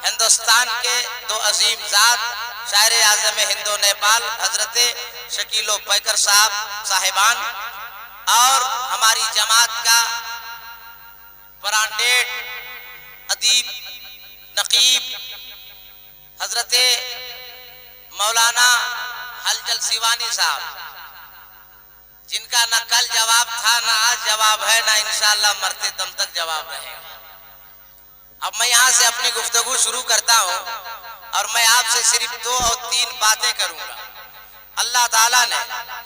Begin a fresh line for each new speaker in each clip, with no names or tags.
हिंदुस्तान के दो अजीम जात शायर आज़म हिंदो नेपाल हजरत शकीलो पैकर साहिबान और हमारी जमात का ब्रांडेड अदीब नकीब हजरत मौलाना हलचल सिवानी साहब, जिनका न कल जवाब था ना आज जवाब है ना इंशाअल्लाह मरते दम तक जवाब रहेगा। अब मैं यहाँ से अपनी गुफ्तगू शुरू करता हूँ और मैं आपसे सिर्फ 2 और 3 बातें करूंगा। अल्लाह ताला ने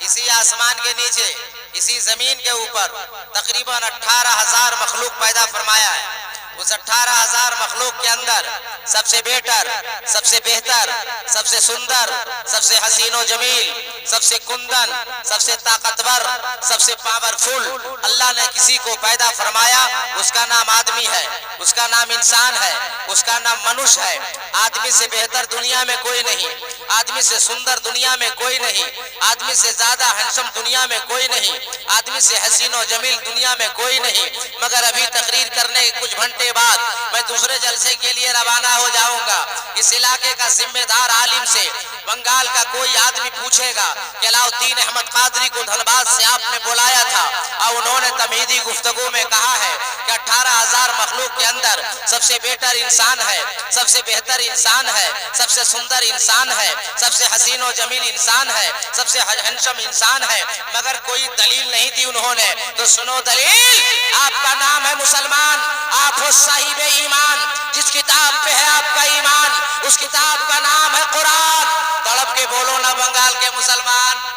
इसी आसमान के नीचे इसी जमीन के ऊपर तकरीबन 18,000 मखलूक पैदा फरमाया है। उस 18,000 मखलूक के अंदर सबसे बेटर, सबसे बेहतर, सबसे सुंदर, सबसे हसीनो जमील, सबसे कुंदन, सबसे ताकतवर, सबसे पावरफुल अल्लाह ने किसी को पैदा फरमाया। उसका नाम आदमी है, उसका नाम इंसान है, उसका नाम मनुष्य है। आदमी से बेहतर दुनिया में कोई नहीं, आदमी से सुंदर दुनिया में कोई नहीं, आदमी से ज्यादा हैंडसम दुनिया में कोई नहीं, आदमी से हसीनो जमील दुनिया में कोई नहीं। मगर अभी तकरीर करने के कुछ घंटे बाद मैं दूसरे जलसे के लिए रवाना हो जाऊंगा। इस इलाके का जिम्मेदार आलिम से बंगाल का कोई आदमी पूछेगा कि अलाउद्दीन अहमद कादरी को धनबाद से आपने बुलाया था और उन्होंने तमहीदी गुफ्तगू में कहा है कि 18,000 मखलूक के अंदर सबसे बेहतर इंसान है, सबसे बेहतर इंसान है, सबसे सुंदर इंसान है, सबसे हसीनो जमील इंसान है, सबसे हैंडसम इंसान है, मगर कोई दलील नहीं दी उन्होंने। तो सुनो दलील, आपका नाम है मुसलमान, आप हो साहिब ईमान, जिस किताब पे है आपका ईमान उस किताब का नाम है कुरान। तड़प के बोलो ना बंगाल के मुसलमान।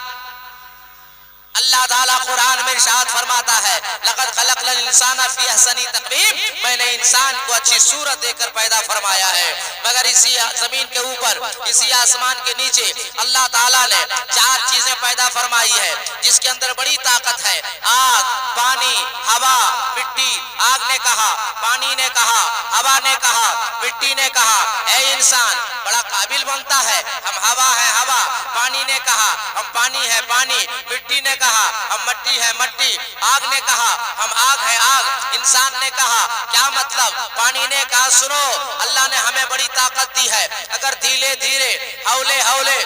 अल्लाह ताला कुरान में इरशाद फरमाता है, लक़द खलक़नल इंसाना फी अहसनी तक़वीम, मैंने इंसान को अच्छी सूरत देकर पैदा फरमाया है। मगर इसी जमीन के ऊपर, इसी आसमान के नीचे अल्लाह ताला ने 4 चीजें पैदा फरमाई है जिसके अंदर बड़ी ताकत है। आग, पानी, हवा, मिट्टी। आग ने कहा, पानी ने कहा, हवा ने कहा, मिट्टी ने कहा, ऐ इंसान बड़ा काबिल बनता है, हम हवा है हवा। पानी ने कहा, हम पानी है पानी। मिट्टी ने कहा, हम मट्टी है मट्टी। आग ने कहा, हम आग है आग। इंसान ने कहा, क्या मतलब? पानी ने कहा, सुनो अल्लाह ने हमें बड़ी ताकत दी है, अगर धीरे धीरे हौले हौले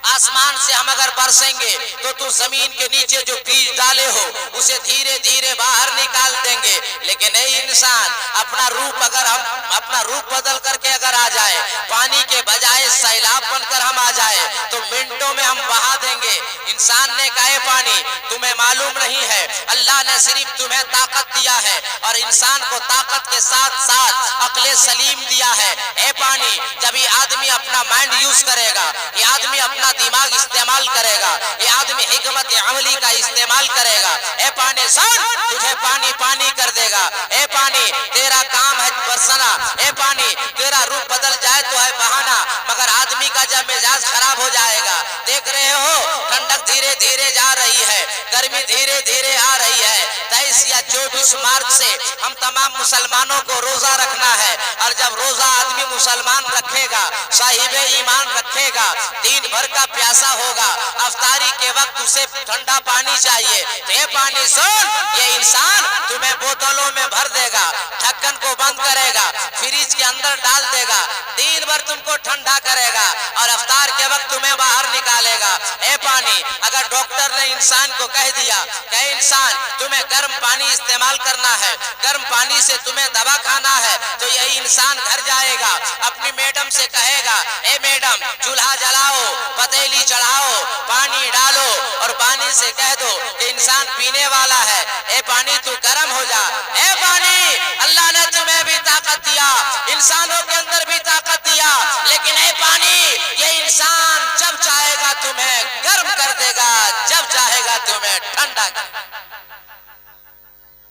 आसमान से हम अगर बरसेंगे तो तू जमीन के नीचे जो बीज डाले हो उसे धीरे धीरे बाहर निकाल देंगे। लेकिन ए इंसान, अपना रूप अगर हम अपना रूप बदल करके अगर आ जाए, पानी के बजाय सैलाब बनकर हम आ जाए तो मिनटों में हम बहा देंगे। इंसान ने कहा, पानी तुम्हें मालूम नहीं है, अल्लाह ने सिर्फ तुम्हें ताकत दिया है और इंसान को ताकत के साथ साथ अक्ले सलीम दिया है। ए पानी, जब ये आदमी अपना माइंड यूज करेगा, ये आदमी अपना दिमाग इस्तेमाल करेगा, ये आदमी हिकमत अमली का इस्तेमाल करेगा, ए पानी सुन, तुझे पानी पानी कर देगा। ए पानी, तेरा काम है बरसना। ए पानी, तेरा रूप बदल जाए तो है बहाना, मगर आदमी का जब मिजाज खराब हो जाएगा, देख रहे हो ठंडक धीरे धीरे जा रही है, गर्मी धीरे धीरे आ रही है। 23 या 24 मार्च से हम तमाम मुसलमानों को रोजा रखना है और जब रोजा आदमी मुसलमान रखेगा, साहिब ईमान रखेगा, दिन भर का प्यासा होगा, अफ्तारी के वक्त उसे ठंडा पानी चाहिए। तो ये पानी सुन, ये इंसान तुम्हें बोतलों में भर देगा, ढक्कन को बंद करेगा, फ्रिज के अंदर डाल देगा, दिन भर तुमको ठंडा करेगा और अफ्तार के वक्त तुम्हें बाहर निकालेगा। ए पानी, अगर डॉक्टर ने इंसान को कह दिया कि इंसान तुम्हें गर्म पानी इस्तेमाल करना है, गर्म पानी से तुम्हें दवा खाना है, तो यही इंसान घर जाएगा, अपनी मैडम से कहेगा, ए मैडम चूल्हा जलाओ, पतीली चढ़ाओ, पानी डालो और पानी से कह दो कि इंसान पीने वाला है, ए पानी तू गर्म हो जा। ए पानी, अल्लाह ने तुम्हें भी ताकत दिया, इंसानों के अंदर भी ताकत दिया, लेकिन ए पानी, ये इंसान जब चाहेगा तुम्हें गर्म कर देगा, जब चाहेगा तुम्हें ठंडा कर।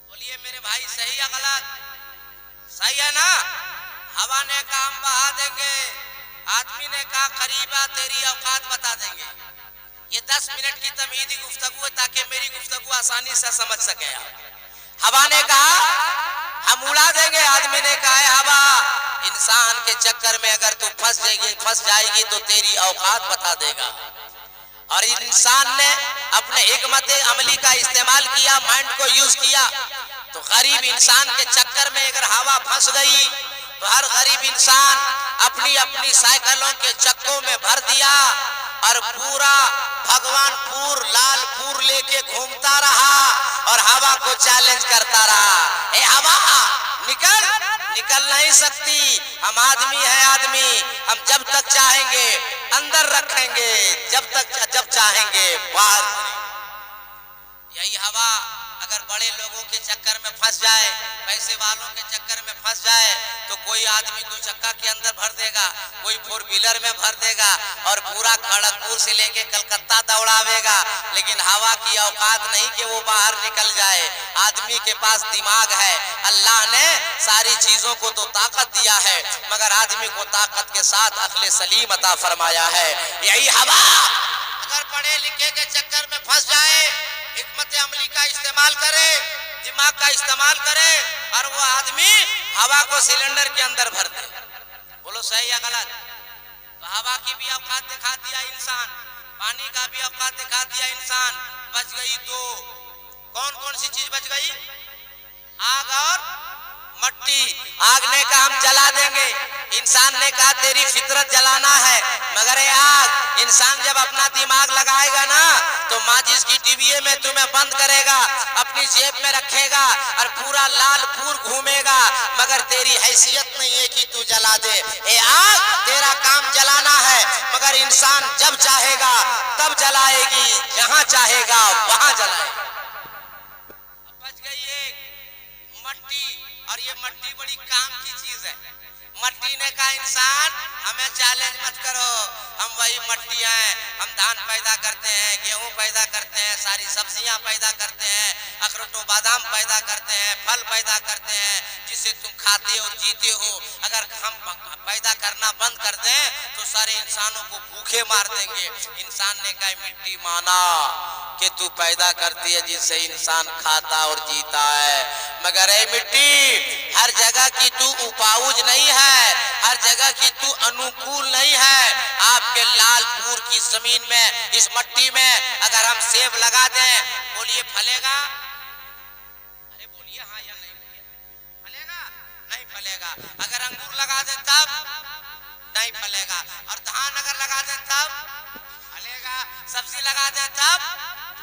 बोलिए मेरे भाई, सही है गलत? सही है ना? हवा ने कहा हम बहा देंगे, आदमी ने कहा करीबा तेरी औकात बता देंगे। ये 10 मिनट की तमहीदी गुफ्तगू है ताकि मेरी गुफ्तगू आसानी से समझ सके आप। हवा ने कहा हम उड़ा देंगे, आदमी ने कहा है हवा, इंसान के चक्कर में अगर तू फंस जाएगी तो तेरी औकात बता देगा। और इंसान ने अपने हिकमत अमली का इस्तेमाल किया, माइंड को यूज किया, तो गरीब इंसान के चक्कर में अगर हवा फंस गई तो हर गरीब इंसान अपनी अपनी साइकिलों के चक्कों में भर दिया और पूरा भगवानपुर लालपुर लेके घूमता रहा और हवा को चैलेंज करता रहा, ए हवा निकल, निकल नहीं सकती, हम आदमी है आदमी, हम जब तक चाहेंगे अंदर रखेंगे, जब चाहेंगे बाहर। यही हवा अगर बड़े लोगों के चक्कर में फंस जाए, पैसे वालों के चक्कर में फंस जाए, तो कोई आदमी दो चक्का के अंदर भर देगा, कोई फोर व्हीलर में भर देगा और पूरा खड़गपुर से लेके कलकत्ता दौड़ावेगा, लेकिन हवा की औकात नहीं कि वो बाहर निकल जाए। आदमी के पास दिमाग है, अल्लाह ने सारी चीजों को तो ताकत दिया है, मगर आदमी को ताकत के साथ अक्ल सलीम अता फरमाया है। यही हवा अगर पढ़े लिखे के चक्कर में फंस जाए, हिकमत अमली का इस्तेमाल करे, दिमाग का इस्तेमाल करे और वो आदमी हवा को सिलेंडर के अंदर भर दे। बोलो सही या गलत? तो हवा की भी औकात दिखा दिया इंसान, पानी का भी औकात दिखा दिया इंसान। बच गई तो कौन कौन सी चीज बच गई? आग और मट्टी। आग ने कहा हम जला देंगे, इंसान ने कहा तेरी फितरत जलाना है, मगर ये आग इंसान जब अपना दिमाग लगाएगा ना तो माचिस की डिबिये में तुम्हें बंद करेगा, अपनी जेब में रखेगा और पूरा लालपुर घूमेगा, मगर तेरी हैसियत नहीं है कि तू जला दे। ए आग तेरा काम जलाना है, मगर इंसान जब चाहेगा तब जलाएगी, जहां चाहेगा वहां जलाएगा। बच गई एक मट्टी, और ये मट्टी बड़ी काम की चीज है। मट्टी ने कहा इंसान हमें चैलेंज मत करो, हम वही मट्टी हैं, हम धान पैदा करते हैं, गेहूं पैदा करते हैं, सारी सब्जियां पैदा करते हैं, अखरोट बादाम पैदा करते हैं, फल पैदा करते हैं, जिससे तुम खाते और जीते हो। अगर हम पैदा करना बंद कर दें तो सारे इंसानों को भूखे मार देंगे। इंसान ने कहा मिट्टी माना कि तू पैदा करती है जिससे इंसान खाता और जीता है, मगर ए मिट्टी हर जगह की तू उपाउज नहीं है, हर जगह की तू अनुकूल नहीं है। आपके लालपुर की जमीन में, इस मट्टी में अगर हम सेब लगा दें, बोलिए फलेगा? अरे बोलिए हाँ या नहीं, फलेगा? नहीं फलेगा। अगर अंगूर लगा दें तब नहीं फलेगा, और धान अगर लगा दें तब फलेगा, सब्जी लगा दें तब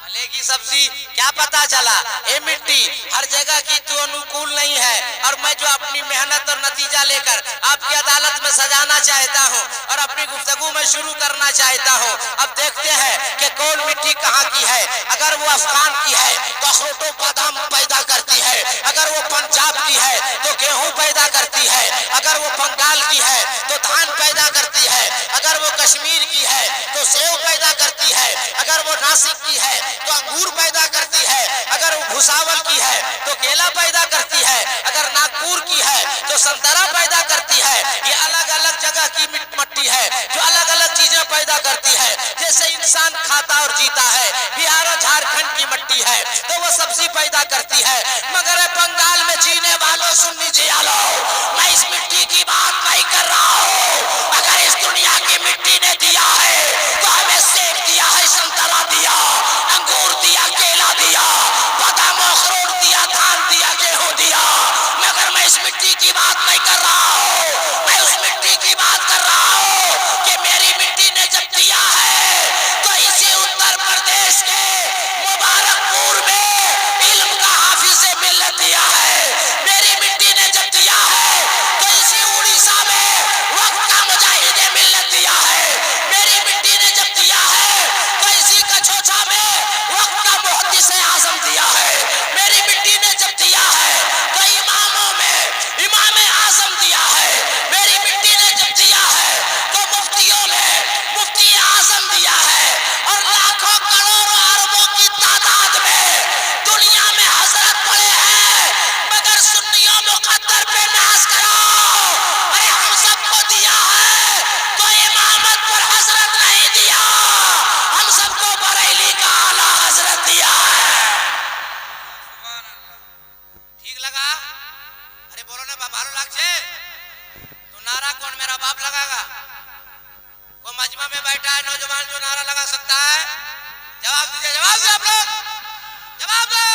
फलेगी सब्जी। क्या पता चला? ए मिट्टी हर जगह की तू अनुकूल नहीं है, और मैं जो अपनी मेहनत और नतीजा लेकर आपकी अदालत में सजाना चाहता हूँ और अपनी गुफ्तगू में शुरू करना चाहता हूँ। अब देखते हैं कि कौन मिट्टी कहाँ की है। अगर वो अफगान की है तो अखरोटो बादाम पैदा करती है, अगर वो पंजाब की है तो गेहूं पैदा करती है, अगर वो बंगाल की है तो धान पैदा करती है, अगर वो कश्मीर की है तो सेव पैदा करती है, अगर वो नासिक की है तो अंगूर पैदा करती है, अगर वो भुसावल की है तो केला पैदा करती है, अगर नागपुर की है तो संतरा पैदा करती है। ये अलग अलग जगह की मट्टी है जो अलग अलग चीजें पैदा करती है। जैसे इंसान खाता और जीता है, बिहार और झारखंड की मट्टी है तो वो सब्जी पैदा करती है, मगर बंगाल में जीने वालों सुन लीजिए, मैं इस मिट्टी की बात नहीं कर रहा हूँ। अगर इस दुनिया की मिट्टी ने दिया है तो हमें सेब दिया है, संतरा दिया, अंगूर दिया, केला दिया, बादाम अखरोट दिया, धान दिया, गेहूं दिया, मगर मैं इस मिट्टी की बात नहीं कर रहा हूँ। मैं उस मिट्टी की बात कर रहा हूँ कि मेरी मिट्टी ने जब दिया है तो इसी उत्तर प्रदेश के मुबारकपुर में इल्म का हाफिज़े मिल्लत दिया है। मेरी मिट्टी ने जब दिया है तो इसी उड़ीसा में वक्त का मुजाहिदे मिल्लत दिया है। मेरी मिट्टी ने जब दिया है तो इसी कछोछा में वक्त का मुहद्दिस आजम दिया है। मेरी मिट्टी ने जब दिया है तो इमामों में इमाम आजम दिया है। मेरी मिट्टी ने जब दिया है तो मुफ्तियों में मुफ्ती आजम दिया है, और लाखों करोड़ों अरबों की तादाद में दुनिया में हजरत पड़े हैं, मगर सुन्नियों मुकद्दर पे नाज करो। अरे हम सबको दिया है तो इमामत पर हजरत नहीं दिया, हम सबको बरेली का आला हजरत दिया है। ठीक लगा? अरे बोलो ना बाबा, भालो लाग छे तो नारा कौन मेरा बाप लगाएगा? वो मजमा में बैठा है नौजवान जो नारा लगा सकता है? जवाब दीजिए, जवाब दो आप लोग, जवाब दो।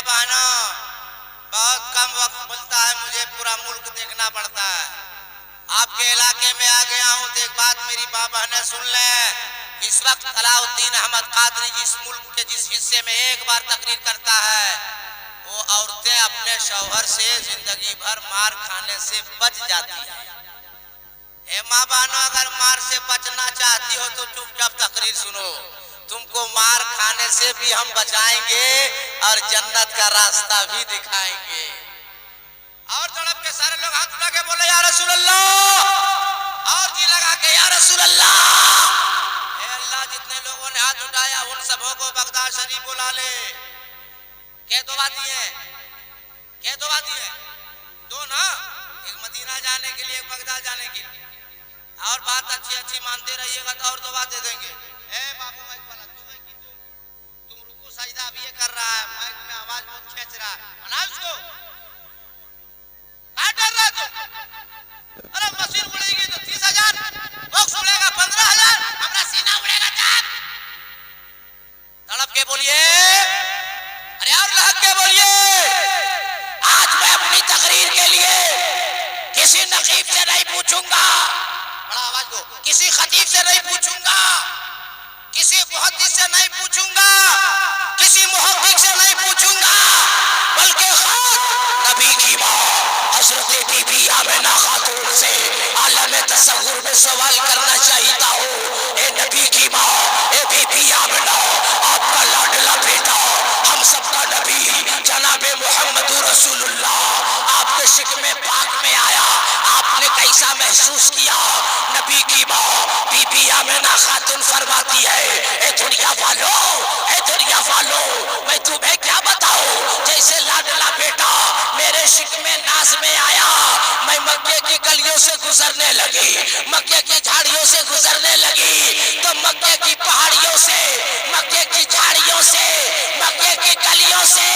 माँ बहनों, बहुत कम वक्त मिलता है, मुझे पूरा मुल्क देखना पड़ता है। आपके इलाके में आ गया हूँ तो एक बात मेरी माँ बहनें सुन लें। इस वक्त अलाउद्दीन अहमद कादरी जिस मुल्क के जिस हिस्से में एक बार तकरीर करता है, वो औरतें अपने शौहर से जिंदगी भर मार खाने से बच जाती है। ए माँ बहनों, अगर मार से बचना चाहती हो तो चुपचाप तकरीर सुनो, तुमको मार खाने से भी हम बचाएंगे और जन्नत का रास्ता भी दिखाएंगे। और तड़प के सारे लोग हाथ उठा के बोले या रसूल अल्लाह, और जी लगा के या रसूल अल्लाह। ए अल्लाह, जितने लोगों ने हाथ उठाया उन सबों को बगदाद शरीफ बुला ले। क्या दुआ दिए, क्या दुआ दिए? दो ना, एक मदीना जाने के लिए, एक बगदाद जाने के लिए। और बात अच्छी अच्छी मानते रहिएगा तो और दुआ दे देंगे। ए बाबू माइक वाला, तुम रुकू सजदा अब ये कर रहा है, माइक में आवाज बहुत खींच रहा है, मना उसको। क्या डर रहा तुम? अरे मशीन उड़ेगी तो 30,000, बॉक्स उड़ेगा 15,000, हमारा सीना उड़ेगा 4। तड़प के बोलिए, अरे और लहक के बोलिए। आज मैं अपनी तकरीर के लिए किसी नकीब से नहीं पूछूंगा, बड़ा आवाज दो, किसी खतीब से नहीं पूछूंगा, किसी मुहद्दिस से नहीं पूछूंगा, किसी मुहक्किक से नहीं पूछूंगा, बल्कि खुद नबी की माँ हजरत बीबी आमिना खातून से आलम तसव्वुर में सवाल करना चाहता हूँ। ए नबी की माँ, ए बीबी आमिना, आपका लाडला बेटा, हम सबका नबी जनाबे मुहम्मद रसूलुल्लाह आपके शिकमे पाक में आया, आपने कैसा महसूस किया? नबी की माँ बीबी आमिना खातून फरमाती है, ए दुनिया वालों, ए दुनिया वालों, मैं तुम्हें क्या बताऊं, जैसे लाडला बेटा मेरे शिकमे नाज में आया, मैं मक्के की गलियों से गुजरने लगी, मक्के की झाड़ियों से गुजरने लगी, तो मक्के की पहाड़ियों से, मक्के की झाड़ियों से, मक्के की गलियों से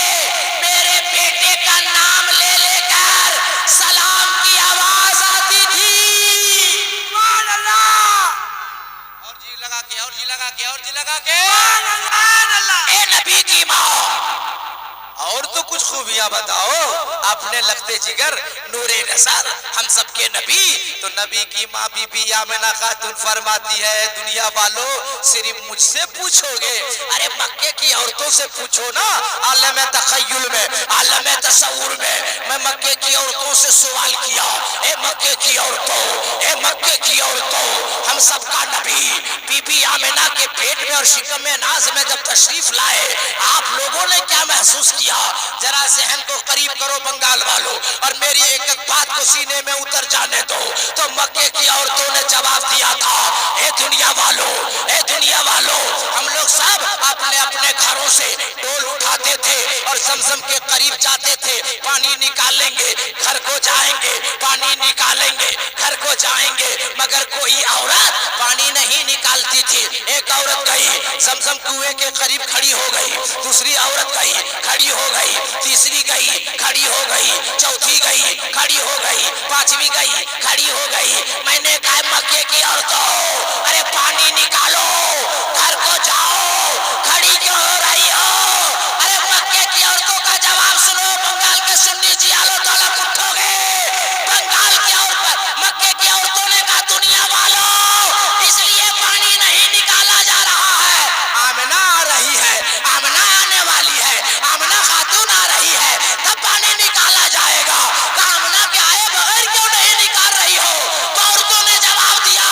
मेरे बेटे का नाम ले लेकर सलाम की आवाज आती थी। और जी लगा के, और जी लगा के, और जी लगा के, ए नबी की माँ, और तो कुछ खूबियां बताओ, अपने लगते जिगर नूरे नसर हम सबके नबी। तो नबी की माँ बीबी आमिना खातून फरमाती है, दुनिया वालों सिर्फ मुझसे पूछोगे? अरे मक्के की औरतों से पूछो ना, आलम तखय्युल में, आलम तसव्वुर में मैं मक्के की औरतों से सवाल किया। ए मक्के की औरतों, ए मक्के की औरतों, हम सबका नबी बीबी आमिना के पेट में और शिकम में नाज में जब तशरीफ लाए, आप लोगों ने क्या महसूस किया? जरा जहन को करीब करो बंगाल वालों, और मेरी एक एक बात को सीने में उतर जाने दो। तो मक्के की औरतों ने जवाब दिया था, ए दुनिया वालों, ए दुनिया वालों, हम लोग सब अपने अपने घरों से डोल उठाते थे और जमजम के करीब जाते थे, पानी निकालेंगे घर को जाएंगे, पानी निकालेंगे घर को जाएंगे, मगर कोई औरत पानी नहीं निकालती थी। एक औरत गई जमजम कुएं के करीब खड़ी हो गई, दूसरी औरत गई खड़ी हो गई, तीसरी गई खड़ी हो गई, चौथी गई खड़ी हो गई, पांचवी गई खड़ी हो गई। मैंने कहा मक्के की औरतों, अरे पानी निकालो, घर को जाओ, खड़ी क्यों हो रही हो? अरे मक्के की औरतों का जवाब सुनो, बंगाल के सुन्नी जियालो तलब उठोगे। बंगाल की औरत, मक्के की औरतों ने कहा, दुनिया वालों, इसलिए पानी नहीं निकाला जा रहा है, आमिना आ रही है, आमिना आने वाली है, आमिना खातून आ रही है, तब पानी निकाला जाएगा। आमिना के आए बगैर क्यों नहीं निकाल रही हो? तो औरतों ने जवाब दिया,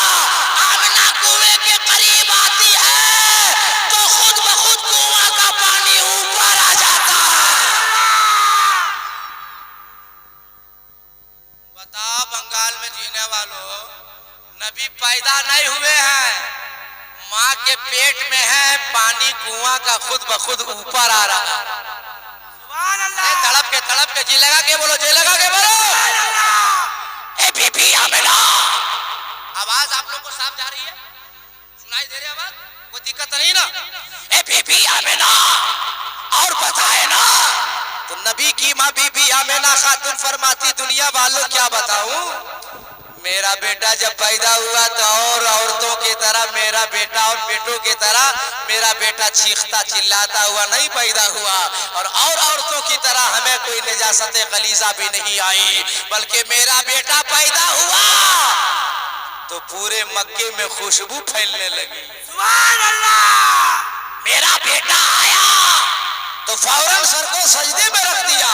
आमिना कुएं के करीब आती है तो खुद ब खुद कुआं का पानी ऊपर आ जाता है। बताओ बंगाल में जीने वालों, नबी पैदा नहीं हुए हैं, माँ के पेट में है, पानी कुआं का खुद ब खुद ऊपर आ रहा है। तड़प के जी लगा के बोलो, जी लगा के बोलो। ए बीबी आमिना, आवाज आप लोग को साफ जा रही है, सुनाई दे रही है आवाज, कोई दिक्कत नहीं ना? ए बीबी आमिना, और बताए ना। तो नबी की माँ बीबी आमिना खातून फरमाती, दुनिया वालों क्या बताऊं, मेरा बेटा जब पैदा हुआ तो और औरतों की तरह मेरा बेटा और बेटों की तरह मेरा बेटा चीखता चिल्लाता हुआ नहीं पैदा हुआ, और औरतों की तरह हमें कोई निजासत गलीजा भी नहीं आई, बल्कि मेरा बेटा पैदा हुआ तो पूरे मक्के में खुशबू फैलने लगी। सुभान अल्लाह। मेरा बेटा आया तो फौरन सर को सजदे में रख दिया।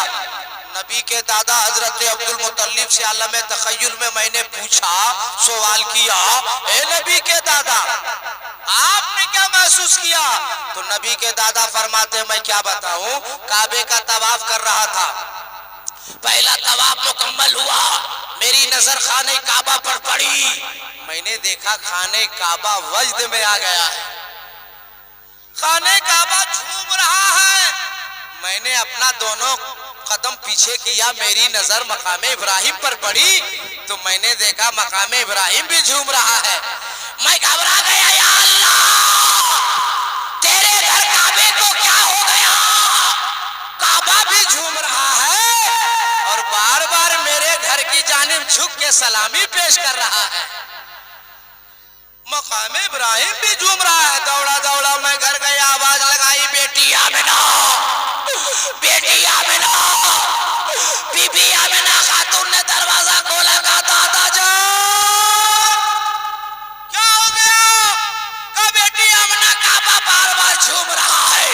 नबी के दादा हजरत अब्दुल मुत्तलिब से आलम तखय्युल में मैंने पूछा, सवाल किया, ए नबी के दादा आपने क्या महसूस किया? तो नबी के दादा फरमाते, मैं क्या बताऊं, काबे का तवाफ कर रहा था, पहला तवाफ मुकम्मल हुआ, मेरी नजर खाने काबा पर पड़ी, मैंने देखा खाने काबा वजद में आ गया है, खाने काबा झूम रहा है, मैंने अपना दोनों कदम पीछे किया, मेरी नजर मकामे इब्राहिम पर पड़ी तो मैंने देखा मकामे इब्राहिम भी झूम रहा है, मैं घबरा गया, या अल्लाह तेरे घर काबे को क्या हो गया, काबा भी झूम रहा है और बार बार मेरे घर की जानिब झुक के सलामी पेश कर रहा है, मकामे इब्राहिम भी झूम रहा है। दौड़ा दौड़ा मैं घर गया, आवाज लगाई, बेटी आमिना, बेटी आमिना, बीबी आमिना खातून ने दरवाजा खोला, कहा दादा जान क्या हो गया? कहा बेटी आमिना काबा बार बार झूम रहा है,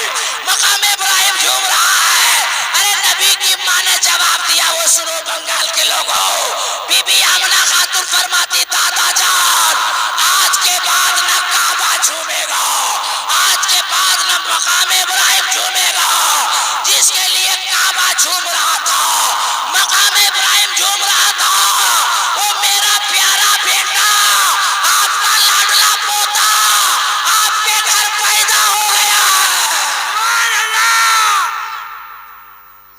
मकामे इब्राहिम झूम रहा है। अरे नबी की मां ने जवाब दिया, वो सुनो बंगाल के लोगों, बीबी आमिना खातून फरमाती, दादा जान आज के बाद न काबा झूमेगा, आज के बाद न मकामे इब्राहिम झूमेगा, जिसके लिए काबा झूम रहा था, मकामे इब्राहिम झूम रहा था, वो मेरा प्यारा बेटा, आपका लाडला पोता आपके घर पैदा हो गया। सुभान अल्लाह,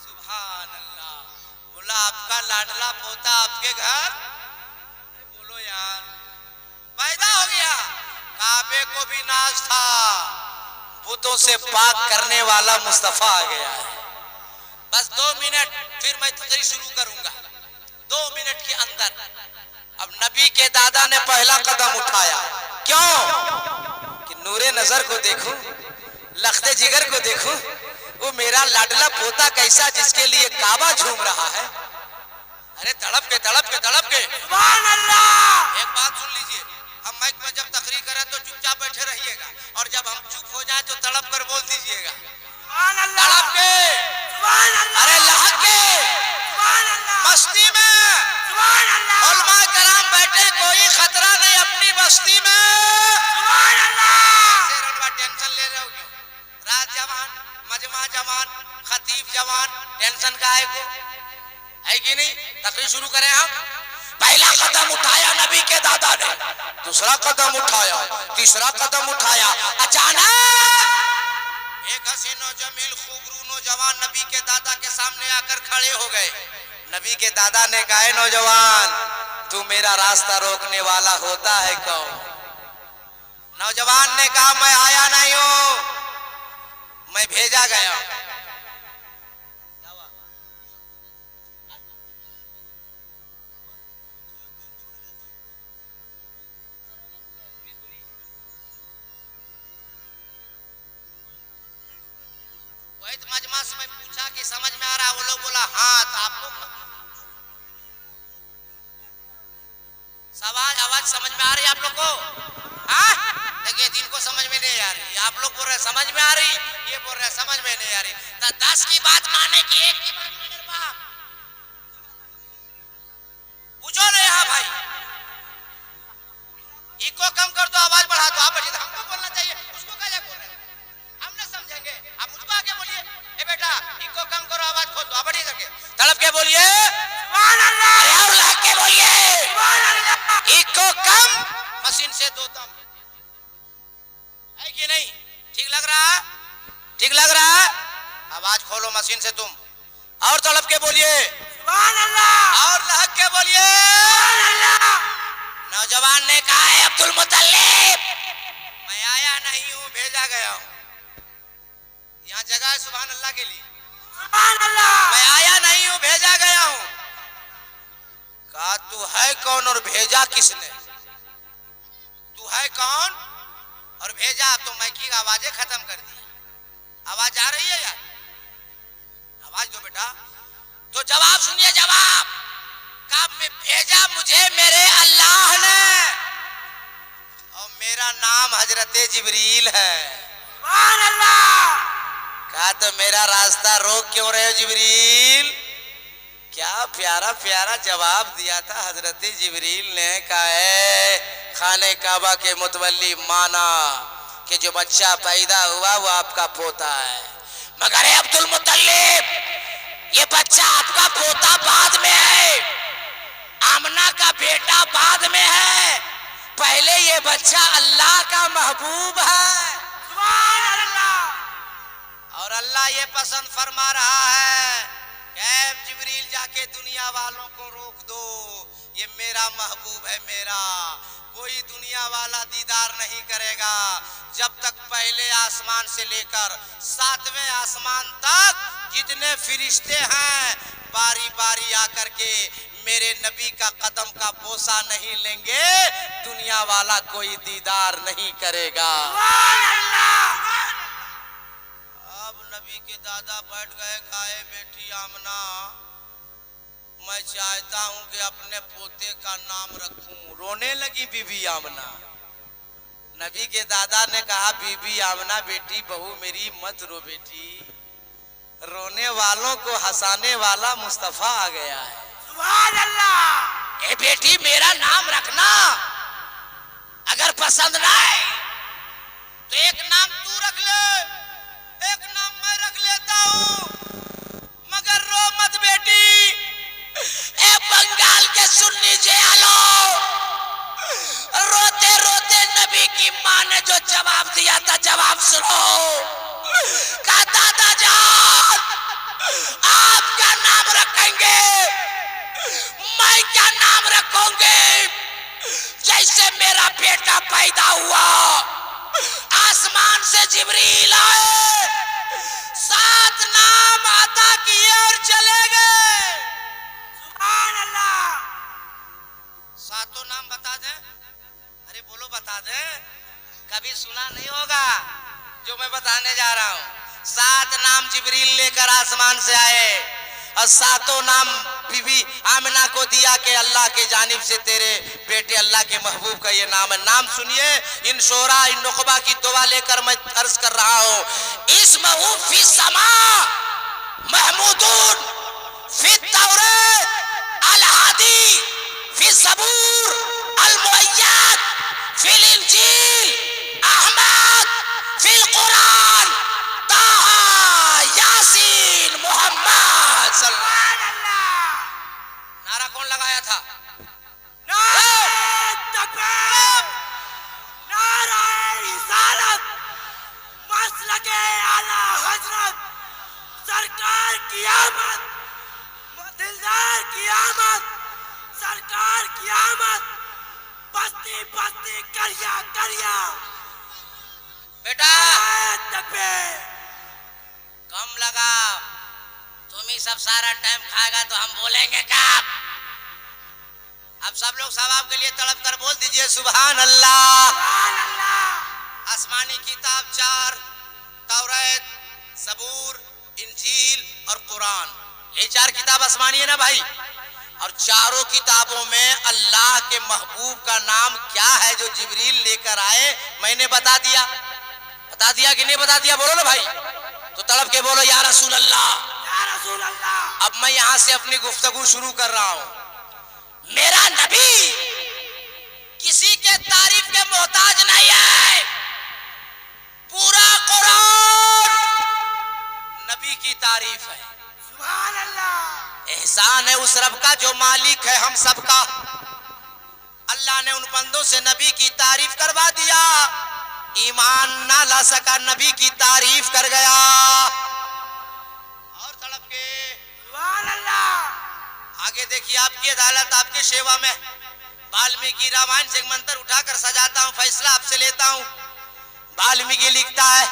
सुभान अल्लाह। बोला आपका लाडला पोता आपके घर, बोलो यार, पैदा हो गया। काबे को भी नाज था, बुतों से पाक करने वाला मुस्तफा आ गया है। बस 2 मिनट फिर मैं तकरीर शुरू करूंगा, 2 मिनट के अंदर। अब नबी के दादा ने पहला कदम उठाया, क्यों कि नूरे नजर को देखूं, लख्ते जिगर को देखूं, वो मेरा लाडला पोता कैसा जिसके लिए काबा झूम रहा है। अरे तड़प के तड़प के तड़प के, सुभान अल्लाह। एक बात सुन लीजिए, हम माइक में जब तकरीर करें तो चुपचाप बैठे रहिएगा, और जब हम चुप हो जाए तो तड़प कर बोल दीजिएगा, सुभान अल्लाह, तड़प के, सुभान अल्लाह, अरे लहक के, सुभान अल्लाह, मस्ती में, सुभान अल्लाह, उलमा कराम बैठे, कोई खतरा नहीं अपनी बस्ती में, सुभान अल्लाह। टेंशन ले रहे हो क्यों? रात जवान, मजमा जवान, खतीब जवान, टेंशन का है कि नहीं? तकरीर शुरू करें हम। पहला कदम उठाया नबी के दादा ने, दूसरा कदम उठाया, तीसरा कदम उठाया, अचानक एक हसीन और जमील खूबरू नौजवान नबी के दादा के सामने आकर खड़े हो गए। नबी के दादा ने कहा, नौजवान तू मेरा रास्ता रोकने वाला होता है कौन? नौजवान ने कहा, मैं आया नहीं हूं, मैं भेजा गया हूं। मजमा से मैं पूछा कि समझ में आ रहा? वो लोग बोला हाँ। तो आपको सवाल आवाज समझ में आ रही है आप लोग को? हाँ, देखिए जिनको समझ में नहीं आ रही, आप लोग बोल रहे समझ में आ रही, ये बोल रहे समझ में नहीं आ रही। तो 10 की बात माने की 1 की बात माने बाप, पूछो नहीं। हाँ भाई, इको कम कर दो, आवाज बढ़ा दो। आप हमको बोलना चाहिए, उसको क्या बोल रहे हैं? हम ना समझेंगे, आप मुझको आके बोलिए, ए बेटा इको कम करो, आवाज खोल दो, आप बढ़िया करके तड़प के बोलिए, सुभान अल्लाह, और लग के बोलिए, सुभान अल्लाह। इको कम, मशीन से 2 दम, है कि नहीं? ठीक लग रहा है? ठीक लग रहा है? आवाज खोलो मशीन से तुम, और तड़प के बोलिए, सुभान अल्लाह, और लग के बोलिए, सुभान अल्लाह। नौजवान ने कहा, है अब्दुल मुत्तलिब मैं आया नहीं हूं, भेजा गया हूं। यहाँ जगह है सुभान अल्लाह के लिए, सुभान अल्लाह। मैं आया नहीं हूं, भेजा गया हूं। कहा तू है कौन कौन और भेजा किसने? तू है कौन और भेजा? तो माइक की आवाजें खत्म कर दी। आवाज आ रही है यार? आवाज दो बेटा। तो जवाब सुनिए, जवाब कब में भेजा मुझे मेरे अल्लाह ने, और मेरा नाम हजरत जिब्रील है। सुभान अल्लाह। कहा तो मेरा रास्ता रोक क्यों रहे हो जिब्रील? क्या प्यारा प्यारा जवाब दिया था हजरत जिब्रील ने। कहा है खाने काबा के मुतवल्ली माना कि जो बच्चा पैदा हुआ वो आपका पोता है, मगर अब्दुल मुत्तलिब ये बच्चा आपका पोता बाद में है, आमना का बेटा बाद में है, पहले ये बच्चा अल्लाह का महबूब है। सुभान अल्लाह। और अल्लाह ये पसंद फरमा रहा है कि जिब्रील जाके दुनिया वालों को रोक दो, ये मेरा महबूब है, मेरा कोई दुनिया वाला दीदार नहीं करेगा जब तक पहले आसमान से लेकर 7वें आसमान तक जितने फरिश्ते हैं बारी बारी आकर के मेरे नबी का कदम का बोसा नहीं लेंगे, दुनिया वाला कोई दीदार नहीं करेगा। अब नबी के दादा बैठ गए, खाए बेटी आमना मैं चाहता हूं कि अपने पोते का नाम रखूं। रोने लगी बीबी आमना। नबी के दादा ने कहा बीबी आमना बेटी बहू मेरी मत रो बेटी, रोने वालों को हंसाने वाला मुस्तफा आ गया है। सुभान अल्लाह। ए बेटी मेरा नाम रखना, अगर पसंद ना आए तो एक नाम तू रख ले, एक नाम मैं रख लेता हूं, मगर रो मत बेटी। ए बंगाल के सुन्नी जयालो, रोते रोते नबी की मां ने जो जवाब दिया था जवाब सुनो। कहा दादा जान आपका नाम रखेंगे, मैं क्या नाम रखूंगी? जैसे मेरा बेटा पैदा हुआ आसमान से जिब्रील आए, 7 नाम अता किए और चले गए। सुभान अल्लाह। 7 नाम बता दे। अरे बोलो बता दे, कभी सुना नहीं होगा जो मैं बताने जा रहा हूं। 7 नाम जिब्रील लेकर आसमान से आए और 7 नाम बीबी आमिना को दिया कि अल्लाह के जानिब से तेरे बेटे अल्लाह के महबूब का ये नाम है। नाम सुनिए, इन शोरा इन नुकबा की दुआ लेकर मैं अर्ज कर रहा हूं। इस्महु फी समा महमूदुन फी तौरात अल हादी फी ज़बूर अल मुअय्यद फिल इंजील अहमद फिल कुरान ताहा यासीन मोहम्मद सल्लल्लाहु अलैहि वसल्लम। नारा कौन लगाया था? नारे तकबीर, नारे रिसालत, मसलके आला हजरत सरकार की आमद, दिलदार की आमद, सरकार की आमद, बस्ती बस्ती करिया करिया। बेटा कम लगा, तुम ही सब सारा टाइम खाएगा तो हम बोलेंगे कब? अब सब लोग सवाब के लिए तड़प कर बोल दीजिए सुभान अल्लाह। सुभान अल्लाह। आसमानी किताब 4, तौरात, ज़बूर, इंजील और कुरान, ये 4 किताब आसमानी है ना भाई। और चारों किताबों में अल्लाह के महबूब का नाम क्या है जो जिब्रील लेकर आए, मैंने बता दिया। बता दिया कि नहीं बता दिया? बोलो ना भाई, तो तड़प के बोलो या रसूल अल्लाह, या रसूल अल्लाह। अब मैं यहां से अपनी गुफ्तगू शुरू कर रहा हूं। मेरा नबी किसी के तारीफ के मोहताज नहीं है, पूरा कुरान नबी की तारीफ है। सुभान अल्लाह। एहसान है उस रब का जो मालिक है हम सबका। अल्लाह ने उन बंदों से नबी की तारीफ करवा दिया, ईमान ना ला सका नबी की तारीफ कर गया। और तड़प के सुभान अल्लाह। आगे देखिए, आपकी अदालत आपकी सेवा में वाल्मीकि रामायण से मंत्र उठाकर सजाता हूं, फैसला आपसे लेता हूं। वाल्मीकि लिखता है